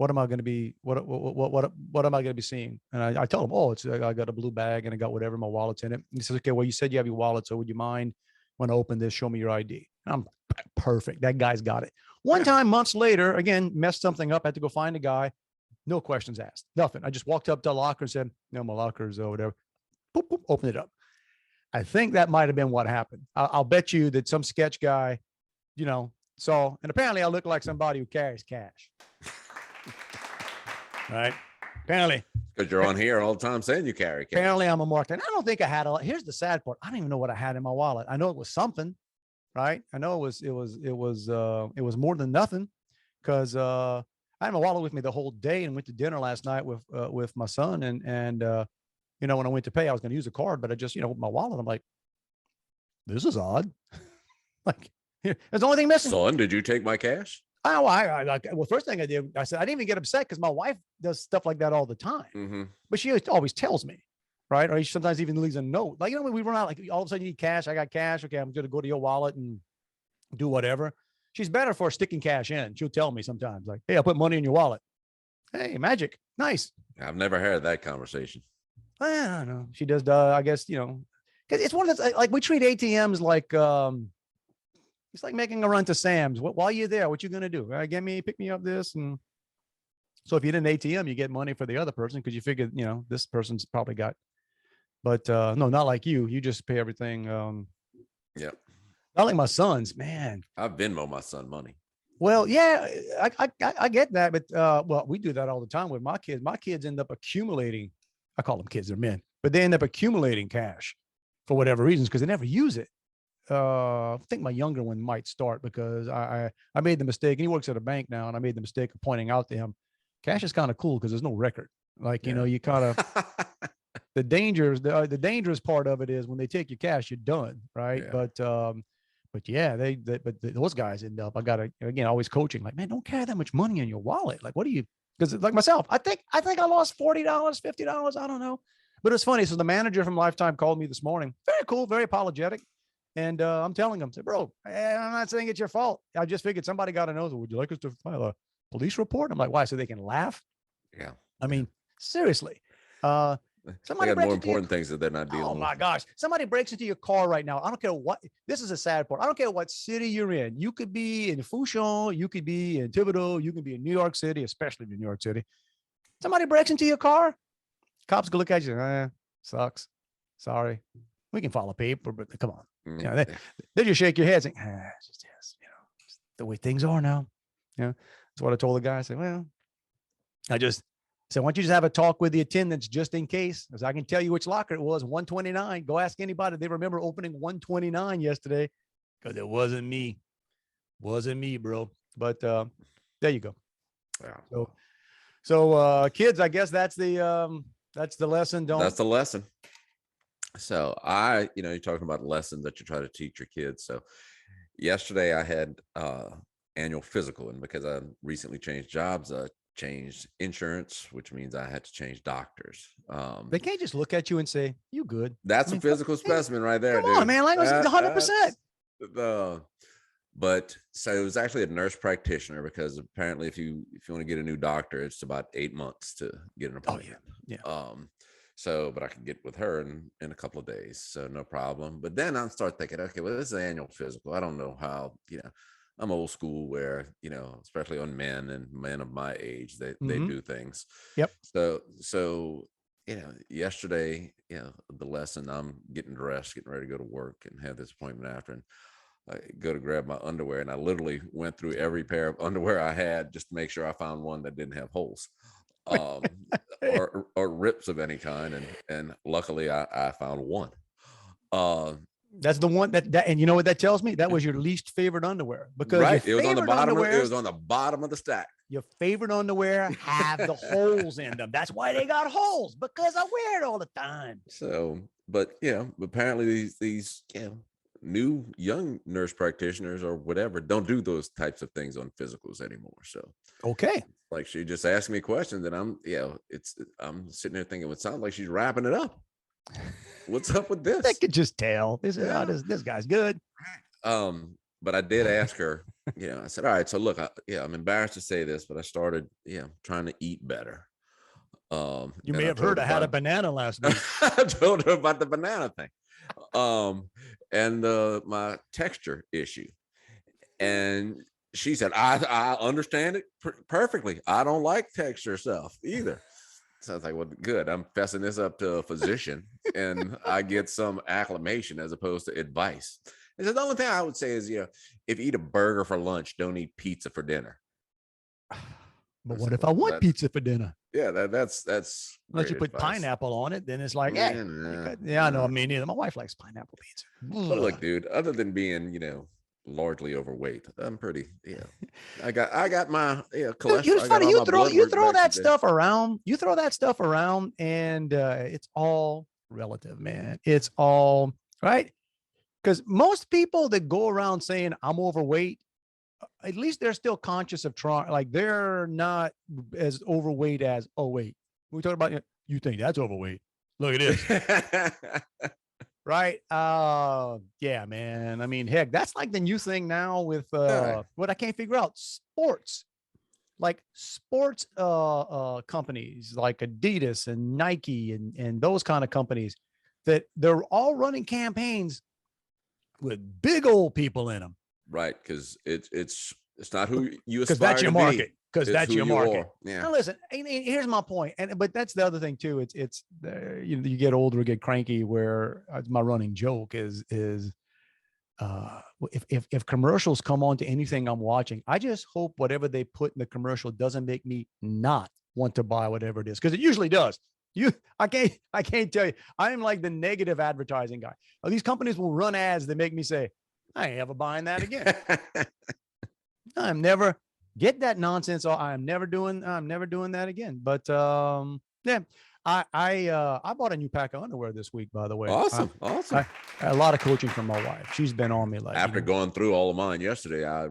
I going to be, what am I going to be seeing? And I told him, oh, I got a blue bag and I got whatever, my wallet's in it. And he says, okay, well, you said you have your wallet, so would you mind when I open this, show me your ID? And I'm perfect. That guy's got it. One time, months later, again, messed something up. I had to go find a guy. No questions asked, nothing. I just walked up to the locker and said, no, my locker's or whatever. Boop, boop, open it up. I think that might've been what happened. I'll bet you that some sketch guy, saw, and apparently I look like somebody who carries cash. Right. Apparently. Because you're on here all the time saying you carry cash. Apparently I'm a marketer. And I don't think I had here's the sad part. I don't even know what I had in my wallet. I know it was something, right? I know it was more than nothing, because I had my wallet with me the whole day and went to dinner last night with my son. And when I went to pay, I was going to use a card, but I just, my wallet, I'm like, this is odd. Like, there's the only thing missing. Son, did you take my cash? Well, first thing I did, I said, I didn't even get upset because my wife does stuff like that all the time. Mm-hmm. But she always tells me, right? Or she sometimes even leaves a note. Like, when we run out, like all of a sudden you need cash. I got cash. Okay, I'm going to go to your wallet and do whatever. She's better for sticking cash in. She'll tell me sometimes, like, hey, I put money in your wallet. Hey, magic. Nice. I've never had that conversation. I don't know. She does, I guess, because it's one of those, like, we treat ATMs like, it's like making a run to Sam's. While you're there, what you going to do? Pick me up this. And so if you did an ATM, you get money for the other person, because you figure, this person's probably got, but no, not like you. You just pay everything. Yep. Not like my sons, man. I've Venmo my son money. Well, yeah, I get that. But, well, we do that all the time with my kids. My kids end up accumulating. I call them kids, they're men, but they end up accumulating cash for whatever reasons, because they never use it. I think my younger one might start, because I made the mistake, and he works at a bank now, and I made the mistake of pointing out to him, cash is kind of cool because there's no record. Like, you kind of, the dangerous part of it is when they take your cash, you're done. Right. Yeah. But yeah, those guys end up, I got to, again, always coaching, like, man, don't carry that much money in your wallet. Like, what do you, because like myself, I think I lost $40, $50. I don't know, but it's funny. So the manager from Lifetime called me this morning. Very cool. Very apologetic. And I'm telling him, say, bro, I'm not saying it's your fault. I just figured somebody got to know. Would you like us to file a police report? I'm like, why? So they can laugh? Yeah. I mean, seriously. Somebody got more important things that they're not dealing with. Oh my gosh. Somebody breaks into your car right now. I don't care what, this is a sad part. I don't care what city you're in. You could be in Fouchon. You could be in Thibodeau. You can be in New York City, especially in New York City. Somebody breaks into your car. Cops can look at you. Sucks. Sorry. We can file a paper, but come on. They just shake your head saying, it's just the way things are now. That's what I told the guy. I said, well, I want you to have a talk with the attendants just in case, because I can tell you which locker it was, 129. Go ask anybody. They remember opening 129 yesterday, because it wasn't me. Wasn't me, bro. But there you go. Yeah. So kids, I guess that's the lesson. That's the lesson. So you're talking about lessons that you try to teach your kids. So yesterday I had annual physical, and because I recently changed jobs, I changed insurance, which means I had to change doctors. They can't just look at you and say, you good. That's a physical specimen right there. Come on, man. Like, it's 100%. But so it was actually a nurse practitioner, because apparently if you want to get a new doctor, it's about 8 months to get an appointment. Oh, yeah. So, but I can get with her in a couple of days, so no problem. But then I start thinking, okay, well, this is an annual physical. I don't know how, I'm old school where, especially on men of my age, they do things. Yep. So, yesterday, the lesson, I'm getting dressed, getting ready to go to work and have this appointment after, and I go to grab my underwear, and I literally went through every pair of underwear I had just to make sure I found one that didn't have holes. Or rips of any kind, and luckily I found one. That's the one that and you know what that tells me? That was your least favorite underwear, because right, it was on the bottom. It was on the bottom of the stack. Your favorite underwear have the holes in them. That's why they got holes, because I wear it all the time. So, but apparently these new young nurse practitioners or whatever don't do those types of things on physicals anymore. So okay, like she just asked me questions, and I'm sitting there thinking, it sounds like she's wrapping it up. What's up with this? I could just tell this guy's good. But I did ask her, I said, all right, so look, I'm embarrassed to say this, but I started, trying to eat better. You may have heard I had a banana last week. I told her about the banana thing. And my texture issue. And she said, I understand it perfectly. I don't like texture stuff either. So I was like, well, good. I'm fessing this up to a physician and I get some acclamation as opposed to advice. And so the only thing I would say is, if you eat a burger for lunch, don't eat pizza for dinner. But what if I want pizza for dinner? Yeah, that's unless you put pineapple on it, then it's like, I know. I mean, neither. My wife likes pineapple pizza. But look, dude, other than being, largely overweight, I'm pretty, I got my cholesterol. Dude, it's funny. You throw that stuff around. You throw that stuff around, and it's all relative, man. It's all right. Because most people that go around saying I'm overweight, at least they're still conscious of trying. Like they're not as overweight as, oh wait, we talk about, you think that's overweight? Look at this. Right. Yeah, man. I mean, heck, that's like the new thing now with what I can't figure out. Sports. Like sports companies like Adidas and Nike and those kind of companies that they're all running campaigns with big old people in them. Right, because it's not who you aspire to be. Because that's your market. Because that's your market. Yeah. Now listen, here's my point, but that's the other thing too. It's you get older, get cranky. Where my running joke is if commercials come on to anything I'm watching, I just hope whatever they put in the commercial doesn't make me not want to buy whatever it is, because it usually does. I can't tell you. I am like the negative advertising guy. These companies will run ads that make me say, I ain't ever buying that again. I'm never get that nonsense. I'm never doing that again. But yeah, I bought a new pack of underwear this week, by the way. Awesome. A lot of coaching from my wife. She's been on me like after going through all of mine yesterday. I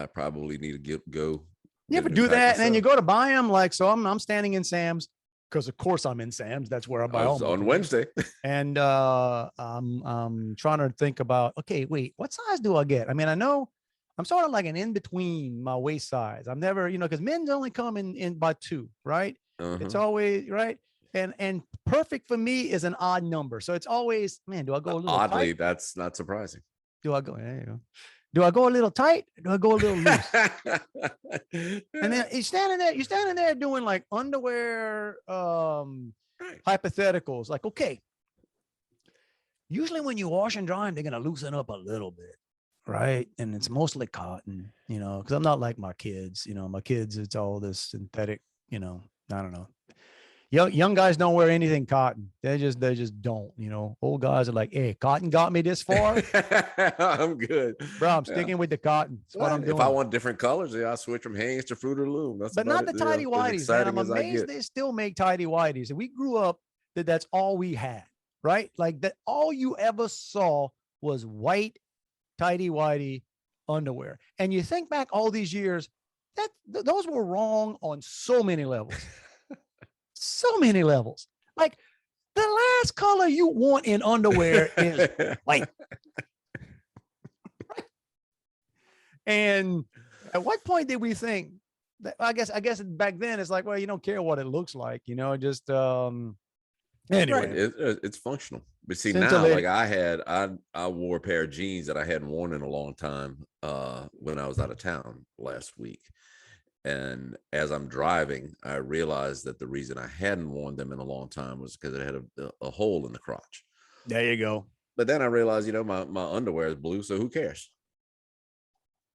probably need to go. You ever do that? And then you go to buy them, like, so I'm standing in Sam's, because of course I'm in Sam's. That's where I buy all on Wednesday. And I'm trying to think about, okay, wait, what size do I get? I mean, I know I'm sort of like an in between my waist size. I'm never, because men's only come in by 2, right? It's always right. And perfect for me is an odd number. So it's always, man, do I go a little oddly tight? That's not surprising. There you go. Do I go a little tight? Do I go a little loose? And then you're standing there doing like underwear hypotheticals. Like, okay, usually when you wash and dry them, they're going to loosen up a little bit, right? And it's mostly cotton, because I'm not like my kids. My kids, it's all this synthetic, I don't know. Young guys don't wear anything cotton. They just don't, old guys are like, hey, cotton got me this far. I'm good. Bro, I'm sticking with the cotton. That's what I'm doing. If I want different colors, I'll switch from Hanes to Fruit or Loom. But not the tidy whities, man. I'm amazed they still make tidy whities. And we grew up that's all we had, right? Like that all you ever saw was white tidy whitey underwear. And you think back all these years, those were wrong on so many levels. So many levels. Like the last color you want in underwear is white. And at what point did we think that? I guess back then it's like, well, you don't care what it looks like, just anyway. Right. It's functional. But see, now, like I wore a pair of jeans that I hadn't worn in a long time when I was out of town last week. And as I'm driving, I realized that the reason I hadn't worn them in a long time was because it had a hole in the crotch. There you go. But then I realized, my underwear is blue, so who cares?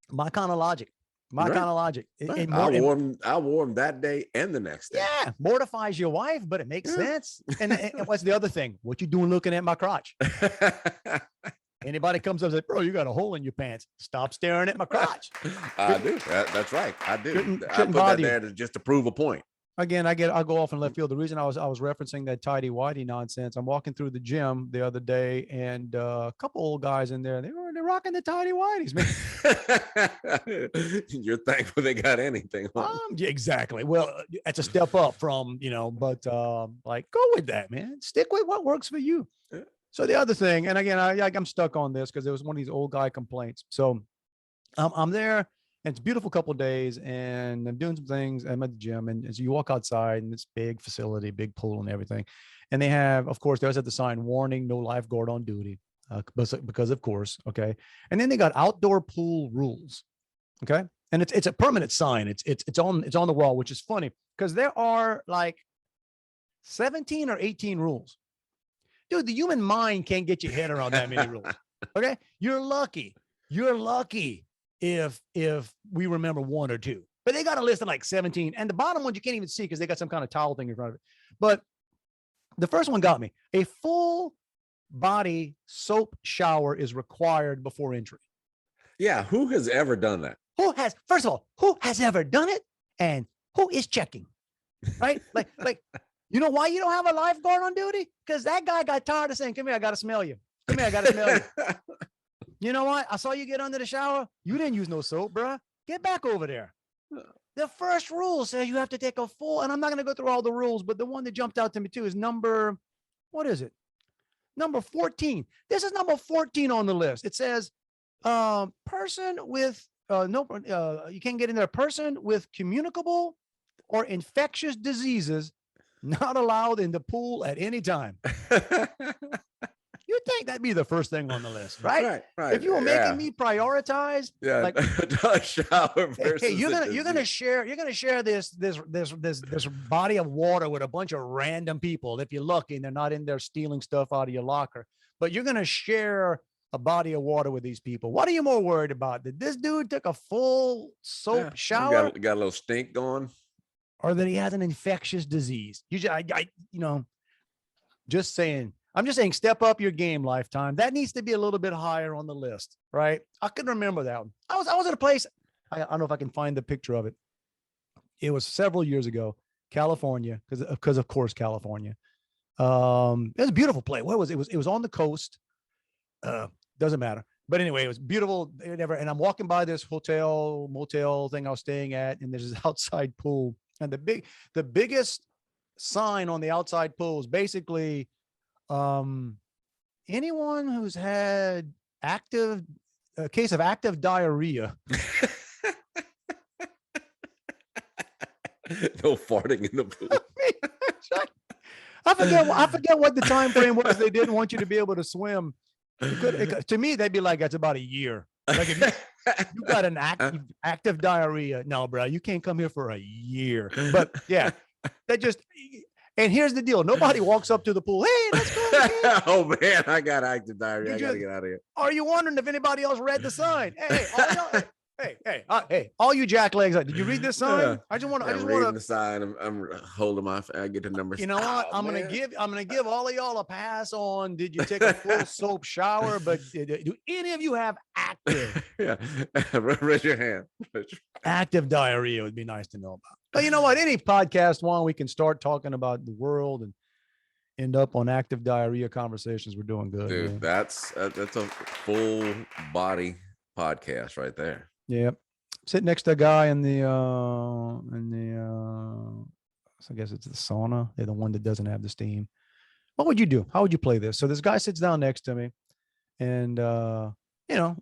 My kind of logic. Right. I wore them that day and the next day. Yeah, mortifies your wife, but it makes sense. And what's the other thing? What you doing looking at my crotch? Anybody comes up and says, bro, you got a hole in your pants. Stop staring at my crotch. I do. That's right. I do. Shouldn't I put that bother you. there just to prove a point. Again, I'll go off in left field. The reason I was referencing that tidy whitey nonsense. I'm walking through the gym the other day, and a couple old guys in there. They're rocking the tidy whities, man. You're thankful they got anything. Yeah, exactly. Well, it's a step up from but like go with that, man. Stick with what works for you. Yeah. So the other thing, and again, I'm stuck on this because it was one of these old guy complaints. So I'm there. And it's a beautiful couple of days, and I'm doing some things. I'm at the gym, and so you walk outside, and it's big facility, big pool, and everything. And they have, of course, they always have the sign warning, no lifeguard on duty, because of course, okay. And then they got outdoor pool rules, okay. And it's a permanent sign. It's on the wall, which is funny because there are like 17 or 18 rules. Dude, the human mind can't get your head around that many rules. Okay, you're lucky. If we remember one or two, but they got a list of like 17, and the bottom ones you can't even see because they got some kind of towel thing in front of it. But the first one got me. A full body soap shower is required before entry. Yeah, who has ever done that? First of all, who has ever done it, and who is checking? Right? like you know why you don't have a lifeguard on duty? Because that guy got tired of saying, "Come here, I gotta smell you. Come here, I gotta smell you." You know what? I saw you get under the shower. You didn't use no soap, bruh. Get back over there. The first rule says you have to take a full, and I'm not going to go through all the rules, but the one that jumped out to me too is number 14. This is number 14 on the list. It says, person with, you can't get in there. Person with communicable or infectious diseases not allowed in the pool at any time. You'd think that'd be the first thing on the list, right? Right. If you were making me prioritize, like shower versus hey, you're gonna share this body of water with a bunch of random people. If you're lucky and they're not in there stealing stuff out of your locker, but you're gonna share a body of water with these people. What are you more worried about? That this dude took a full soap shower, got a little stink going, or that he has an infectious disease? Just saying. I'm just saying, step up your game, Lifetime. That needs to be a little bit higher on the list, right? I can remember that one. I was at a place. I don't know if I can find the picture of it. It was several years ago, California, because of course California. It was a beautiful place. What was it? It was on the coast. Doesn't matter. But anyway, it was beautiful. And I'm walking by this motel thing I was staying at, and there's this outside pool, and the biggest sign on the outside pool is basically, anyone who's had a case of active diarrhea. No farting in the pool. I forget what the time frame was. They didn't want you to be able to swim. To me, they'd be like, that's about a year. Like if you got an active diarrhea, no, bro, you can't come here for a year. But yeah, that just. And here's the deal. Nobody walks up to the pool. Hey, let's go. Oh, man, I got active diarrhea. I got to get out of here. Are you wondering if anybody else read the sign? Hey, all you jacklegs, did you read this sign? I just want to reading the sign. I'm holding I get the number. You know what? I'm going to give all of y'all a pass on. Did you take a full soap shower? But do any of you have active? Yeah. Raise your hand. Active diarrhea would be nice to know about. But you know what? Any podcast, Juan, we can start talking about the world and end up on active diarrhea conversations. We're doing good. Dude, man. That's a full body podcast right there. Yep. Sit next to a guy in the I guess it's the sauna. They're the one that doesn't have the steam. What would you do? How would you play this? So this guy sits down next to me, and you're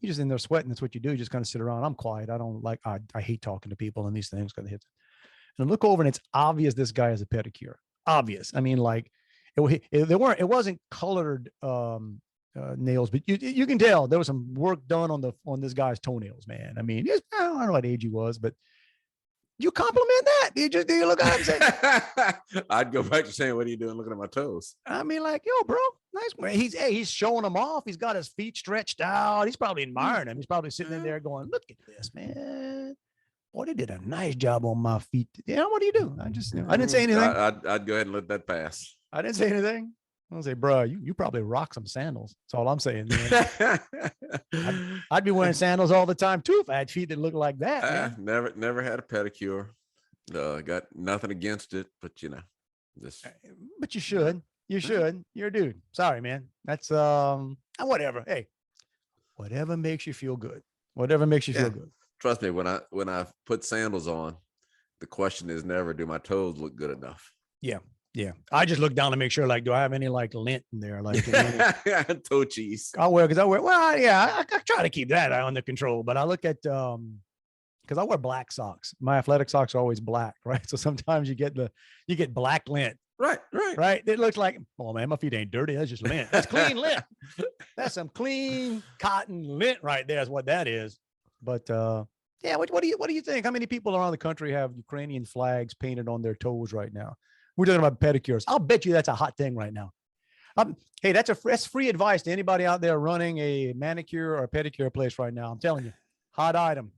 just in there sweating. That's what you do. You just kind of sit around. I'm quiet. I hate talking to people and these things because it hits. And I look over and it's obvious this guy has a pedicure. Obvious. I mean, like it wasn't colored nails, but you can tell there was some work done on this guy's toenails, man. I mean, I don't know what age he was, but you compliment that. Do you look at him and say, I'd go back to saying, what are you doing looking at my toes? I mean, like, yo, bro, nice. He's showing them off. He's got his feet stretched out. He's probably admiring them. He's probably sitting in there going, look at this, man. Boy, they did a nice job on my feet. What do you do? I didn't say anything. I'd go ahead and let that pass. I didn't say anything. I'll say, bro, you probably rock some sandals. That's all I'm saying, man. I'd be wearing sandals all the time too if I had feet that look like that, man. Never had a pedicure. Got nothing against it, but this. But you should. You should. You're a dude. Sorry, man. That's whatever. Hey, whatever makes you feel good. Whatever makes you feel good. Trust me, when I put sandals on, the question is never, do my toes look good enough? Yeah. Yeah. I just look down to make sure, like, do I have any like lint in there? Like toe cheese. Well, yeah, I try to keep that under control, but I look at because I wear black socks. My athletic socks are always black, right? So sometimes you get black lint. Right. It looks like, oh man, my feet ain't dirty. That's just lint. That's clean lint. That's some clean cotton lint right there is what that is. But yeah, what do you think? How many people around the country have Ukrainian flags painted on their toes right now? We're talking about pedicures. I'll bet you that's a hot thing right now. Hey, that's free advice to anybody out there running a manicure or a pedicure place right now. I'm telling you, hot item.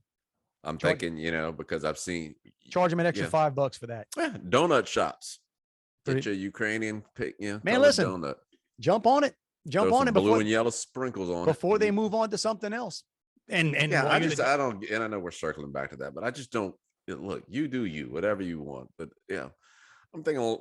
I'm thinking, because I've seen. Charge them an extra $5 for that. Yeah, donut shops. Get your Ukrainian man, listen, donut. Jump on it. Jump on it blue and yellow sprinkles on before they move on to something else. And yeah, I don't, and I know we're circling back to that, but I just don't look. You do you, whatever you want. But I'm thinking,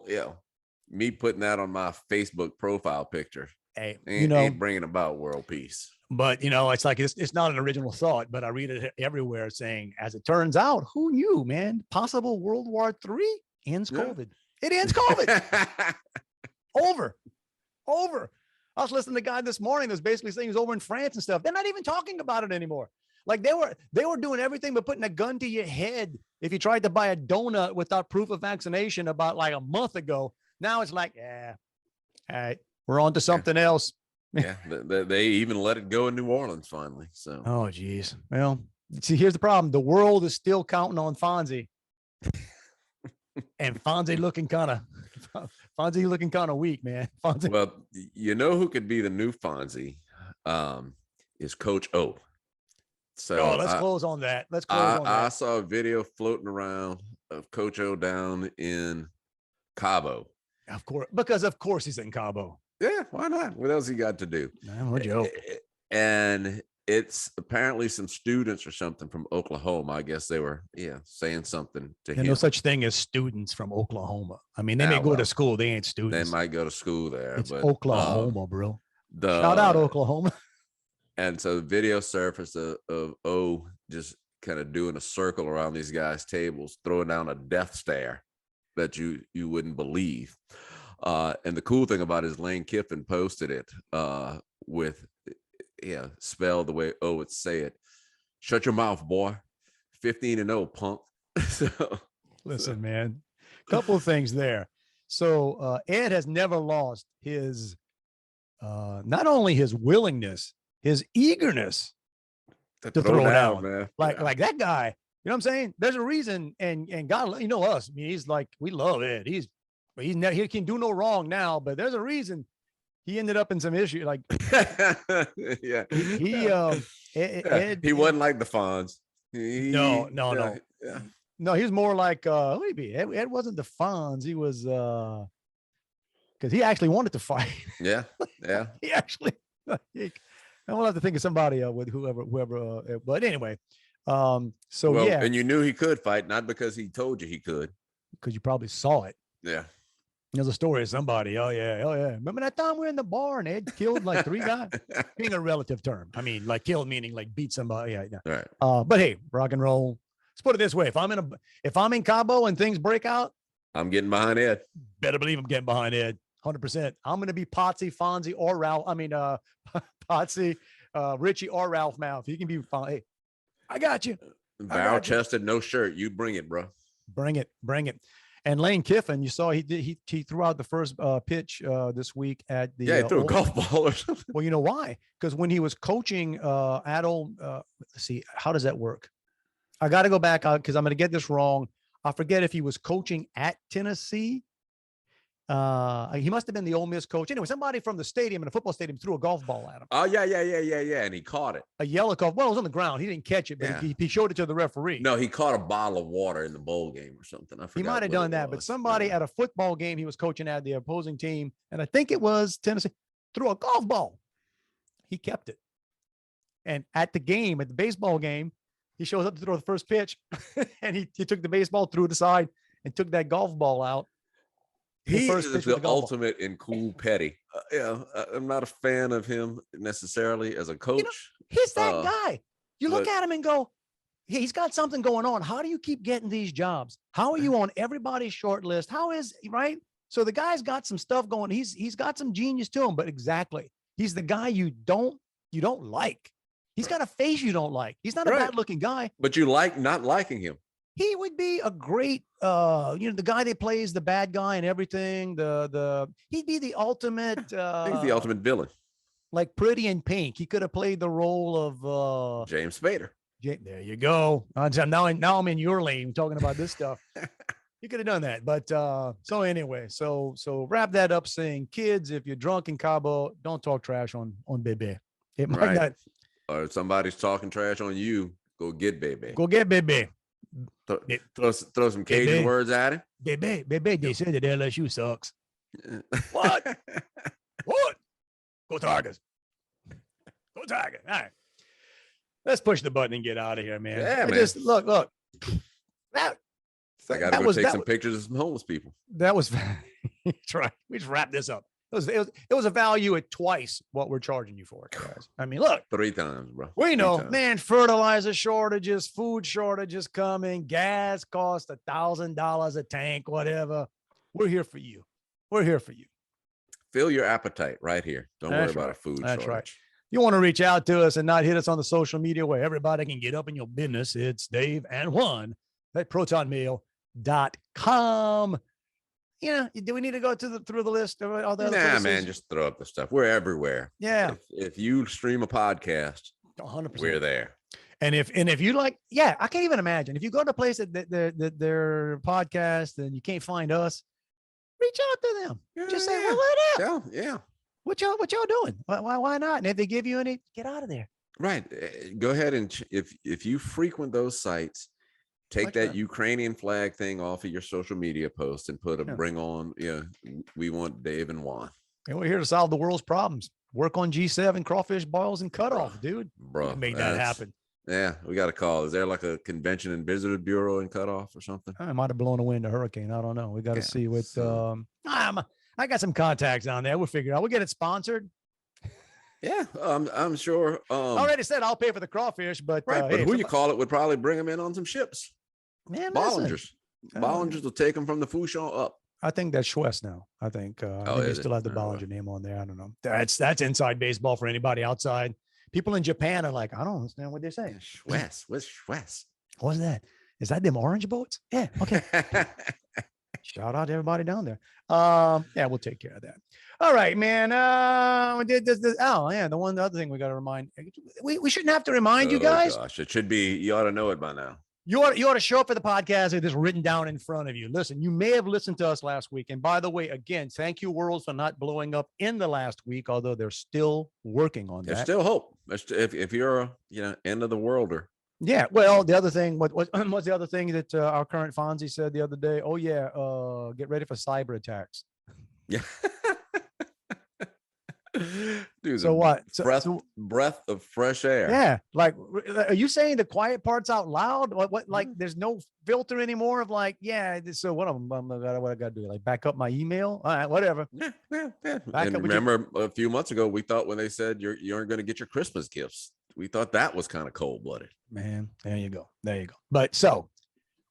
me putting that on my Facebook profile picture, ain't bringing about world peace. But it's like it's not an original thought, but I read it everywhere saying, as it turns out, who knew, man? Possible World War III ends COVID. It ends COVID. Over. I was listening to a guy this morning that's basically saying he's over in France and stuff. They're not even talking about it anymore. Like they were doing everything but putting a gun to your head if you tried to buy a donut without proof of vaccination about like a month ago. Now it's like, all right, we're on to something else. Yeah, they even let it go in New Orleans finally. So, oh geez. Well, see, here's the problem: the world is still counting on Fonzie, and Fonzie looking kind of weak, man. Fonzie. Well, who could be the new Fonzie? Is Coach O. So let's close on that. I saw a video floating around of Coach O down in Cabo. Of course he's in Cabo. Yeah, why not? What else he got to do? No joke. And it's apparently some students or something from Oklahoma. I guess they were, saying something to him. No such thing as students from Oklahoma. I mean, they may go to school. They ain't students. They might go to school there. It's Oklahoma, bro. Shout out Oklahoma. And so the video surfaced of O just kind of doing a circle around these guys' tables, throwing down a death stare that you wouldn't believe. And the cool thing about it is Lane Kiffin posted it with spelled the way O would say it. Shut your mouth, boy. 15-0, punk. Listen, man. Couple of things there. So Ed has never lost his not only his willingness, his eagerness to throw down, man. Like that guy. You know what I'm saying? There's a reason, and God, us. I mean, he's like, we love Ed. He can do no wrong now, but there's a reason he ended up in some issue. Like, yeah, Ed, he wasn't like the Fonz. No. Yeah. No, he was more like who would he be? Ed wasn't the Fonz. He was because he actually wanted to fight. Yeah. He actually. I will have to think of somebody with whoever. But anyway, and you knew he could fight, not because he told you he could, because you probably saw it. Yeah. There's a story of somebody. Oh yeah. Remember that time we were in the bar and Ed killed like 3 guys? Being a relative term. I mean, like killed meaning like beat somebody. Yeah. Right. But hey, rock and roll. Let's put it this way: if I'm in Cabo and things break out, I'm getting behind Ed. Better believe I'm getting behind Ed. 100%. I'm going to be Potsy, Fonzie, or Ralph. I mean, Potsy, Richie, or Ralph Mouth. He can be fine. Hey, I got you. Barrel chested, no shirt. You bring it, bro. Bring it. And Lane Kiffin, you saw he threw out the first pitch this week at the. Yeah, he threw a golf ball or something. Well, you know why? Because when he was coaching let's see, how does that work? I got to go back because I'm going to get this wrong. I forget if he was coaching at Tennessee. He must have been the Ole Miss coach. Anyway, somebody from the stadium, in a football stadium, threw a golf ball at him. Oh, yeah. And he caught it. A yellow golf. Well, it was on the ground. He didn't catch it, but he showed it to the referee. No, he caught a bottle of water in the bowl game or something. I forgot. He might have done that, but somebody at a football game he was coaching at, the opposing team, and I think it was Tennessee, threw a golf ball. He kept it. And at the baseball game, he shows up to throw the first pitch, and he took the baseball, threw it aside, and took that golf ball out. He is the ultimate in cool petty. I'm not a fan of him necessarily as a coach. He's that guy. You look at him and go, he's got something going on. How do you keep getting these jobs? How are you on everybody's short list? How is right? So the guy's got some stuff going. He's got some genius to him, but exactly, he's the guy you don't like. He's got a face you don't like. He's not a bad looking guy, but you like not liking him. He would be a great, the guy that plays the bad guy and everything. He'd be the ultimate. He's the ultimate villain. Like Pretty in Pink. He could have played the role of James Spader. There you go. Now I'm in your lane talking about this stuff. You could have done that, but so anyway, so wrap that up saying, kids, if you're drunk in Cabo, don't talk trash on Bebe. It might not. Or if somebody's talking trash on you, go get Bebe. Go get Bebe. Throw some Cajun words at him. Bebe, they said that LSU sucks. What? Go Tigers. Go Tigers. All right. Let's push the button and get out of here, man. Yeah, man. Just look. I got to go take some pictures of some homeless people. That was right. We just wrap this up. It was a value at twice what we're charging you for it, guys. I mean, look. 3 times, bro. We know, man, fertilizer shortages, food shortages coming, gas costs $1,000 a tank, whatever. We're here for you. We're here for you. Fill your appetite right here. Don't worry about a food shortage. That's right. You want to reach out to us and not hit us on the social media where everybody can get up in your business. It's Dave and Juan at protonmail.com. Do we need to go through the list of all the other places? Man, just throw up the stuff. We're everywhere. Yeah. If you stream a podcast, 100%. We're there. And if you like, I can't even imagine. If you go to a place that their podcast and you can't find us, reach out to them. Just say, well, what up? Yeah. What y'all doing? Why not? And if they give you any, get out of there. Right. Go ahead and if you frequent those sites, take that Ukrainian flag thing off of your social media post and put a bring on. We want Dave and Juan. And we're here to solve the world's problems. Work on G7, crawfish boils, and cutoff, dude. Bro, make that happen. Yeah, we got a call. Is there like a convention and visitor bureau in cutoff or something? I might have blown away in a hurricane. I don't know. We got to see what. I got some contacts down there. We'll figure it out. We'll get it sponsored. Yeah, I'm sure. I already said I'll pay for the crawfish, but who you call it would probably bring them in on some ships. Man, Bollingers will take them from the Fouchon up. I think that's Schwest now. I think they still have the Bollinger name on there. I don't know. That's inside baseball for anybody outside. People in Japan are like, I don't understand what they're saying. Schwest. What's Schwest? What's that? Is that them orange boats? Yeah. Okay. Shout out to everybody down there. We'll take care of that. All right, man. We did this. The other thing we got to remind. We shouldn't have to remind you guys. Gosh, it should be. You ought to know it by now. You ought to show up for the podcast with this written down in front of you. Listen, you may have listened to us last week. And by the way, again, thank you, Worlds, for not blowing up in the last week, although they're still working on that. There's still hope. If you're a end of the worlder. Yeah. Well, the other thing, what's the other thing that our current Fonzie said the other day? Oh, yeah. Get ready for cyber attacks. Yeah. Dude, so what? Breath of fresh air. Yeah. Like, are you saying the quiet parts out loud? What like, there's no filter anymore of like, so what I got to do? Like back up my email? All right, whatever. Yeah. And remember a few months ago, we thought when they said you aren't going to get your Christmas gifts, we thought that was kind of cold blooded. Man, there you go. But so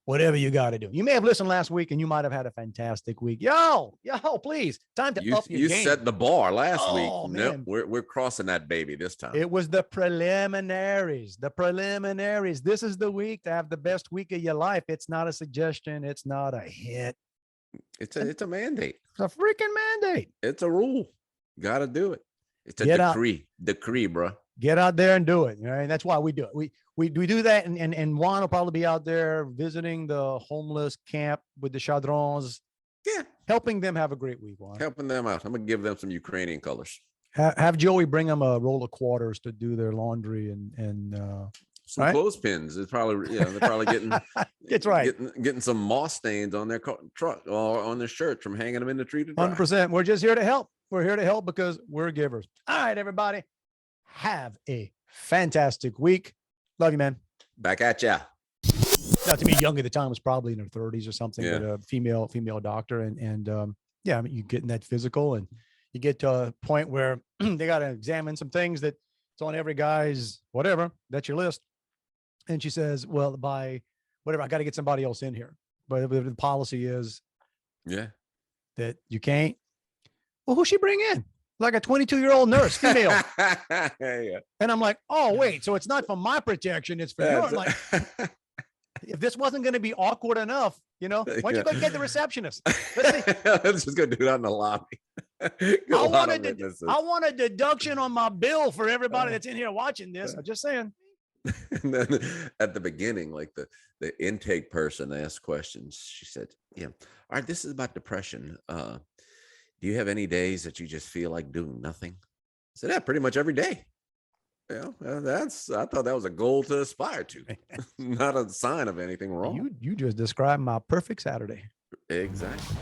whatever you got to do. You may have listened last week and you might have had a fantastic week. Yo, please. Time to up your game. You set the bar last week. Man. Nope, we're crossing that baby this time. It was the preliminaries. This is the week to have the best week of your life. It's not a suggestion. It's not a hit. It's a mandate. It's a freaking mandate. It's a rule. Got to do it. It's a decree, bro. Get out there and do it. Right? That's why we do it. We do that, and Juan will probably be out there visiting the homeless camp with the Chadrons. Yeah. Helping them have a great week, Juan. Helping them out. I'm going to give them some Ukrainian colors. Have Joey bring them a roll of quarters to do their laundry and some right? clothespins. It's probably, they're probably getting, it's right. Getting some moss stains on their truck or on their shirts from hanging them in the tree to dry. 100%. We're just here to help. We're here to help because we're givers. All right, everybody. Have a fantastic week. Love you, man. Back at ya. Not to be young at the time, was probably in her 30s or something, Yeah. but a female doctor. And yeah, I mean, you get in that physical and you get to a point where they got to examine some things that it's on every guy's whatever, that's your list. And she says, well, by whatever, I got to get somebody else in here. But the policy is that you can't. Well, who'll she bring in? Like a 22-year-old nurse, female. Yeah. And I'm like, oh, wait, so it's not for my protection. It's for yours. Like, if this wasn't going to be awkward enough, why don't you go get the receptionist? Let's just go do it out in the lobby. I want a deduction on my bill for everybody that's in here watching this. I'm just saying. And then at the beginning, like the intake person asked questions. She said, all right, this is about depression. Do you have any days that you just feel like doing nothing? I said, yeah, pretty much every day. I thought that was a goal to aspire to, not a sign of anything wrong. You just described my perfect Saturday. Exactly.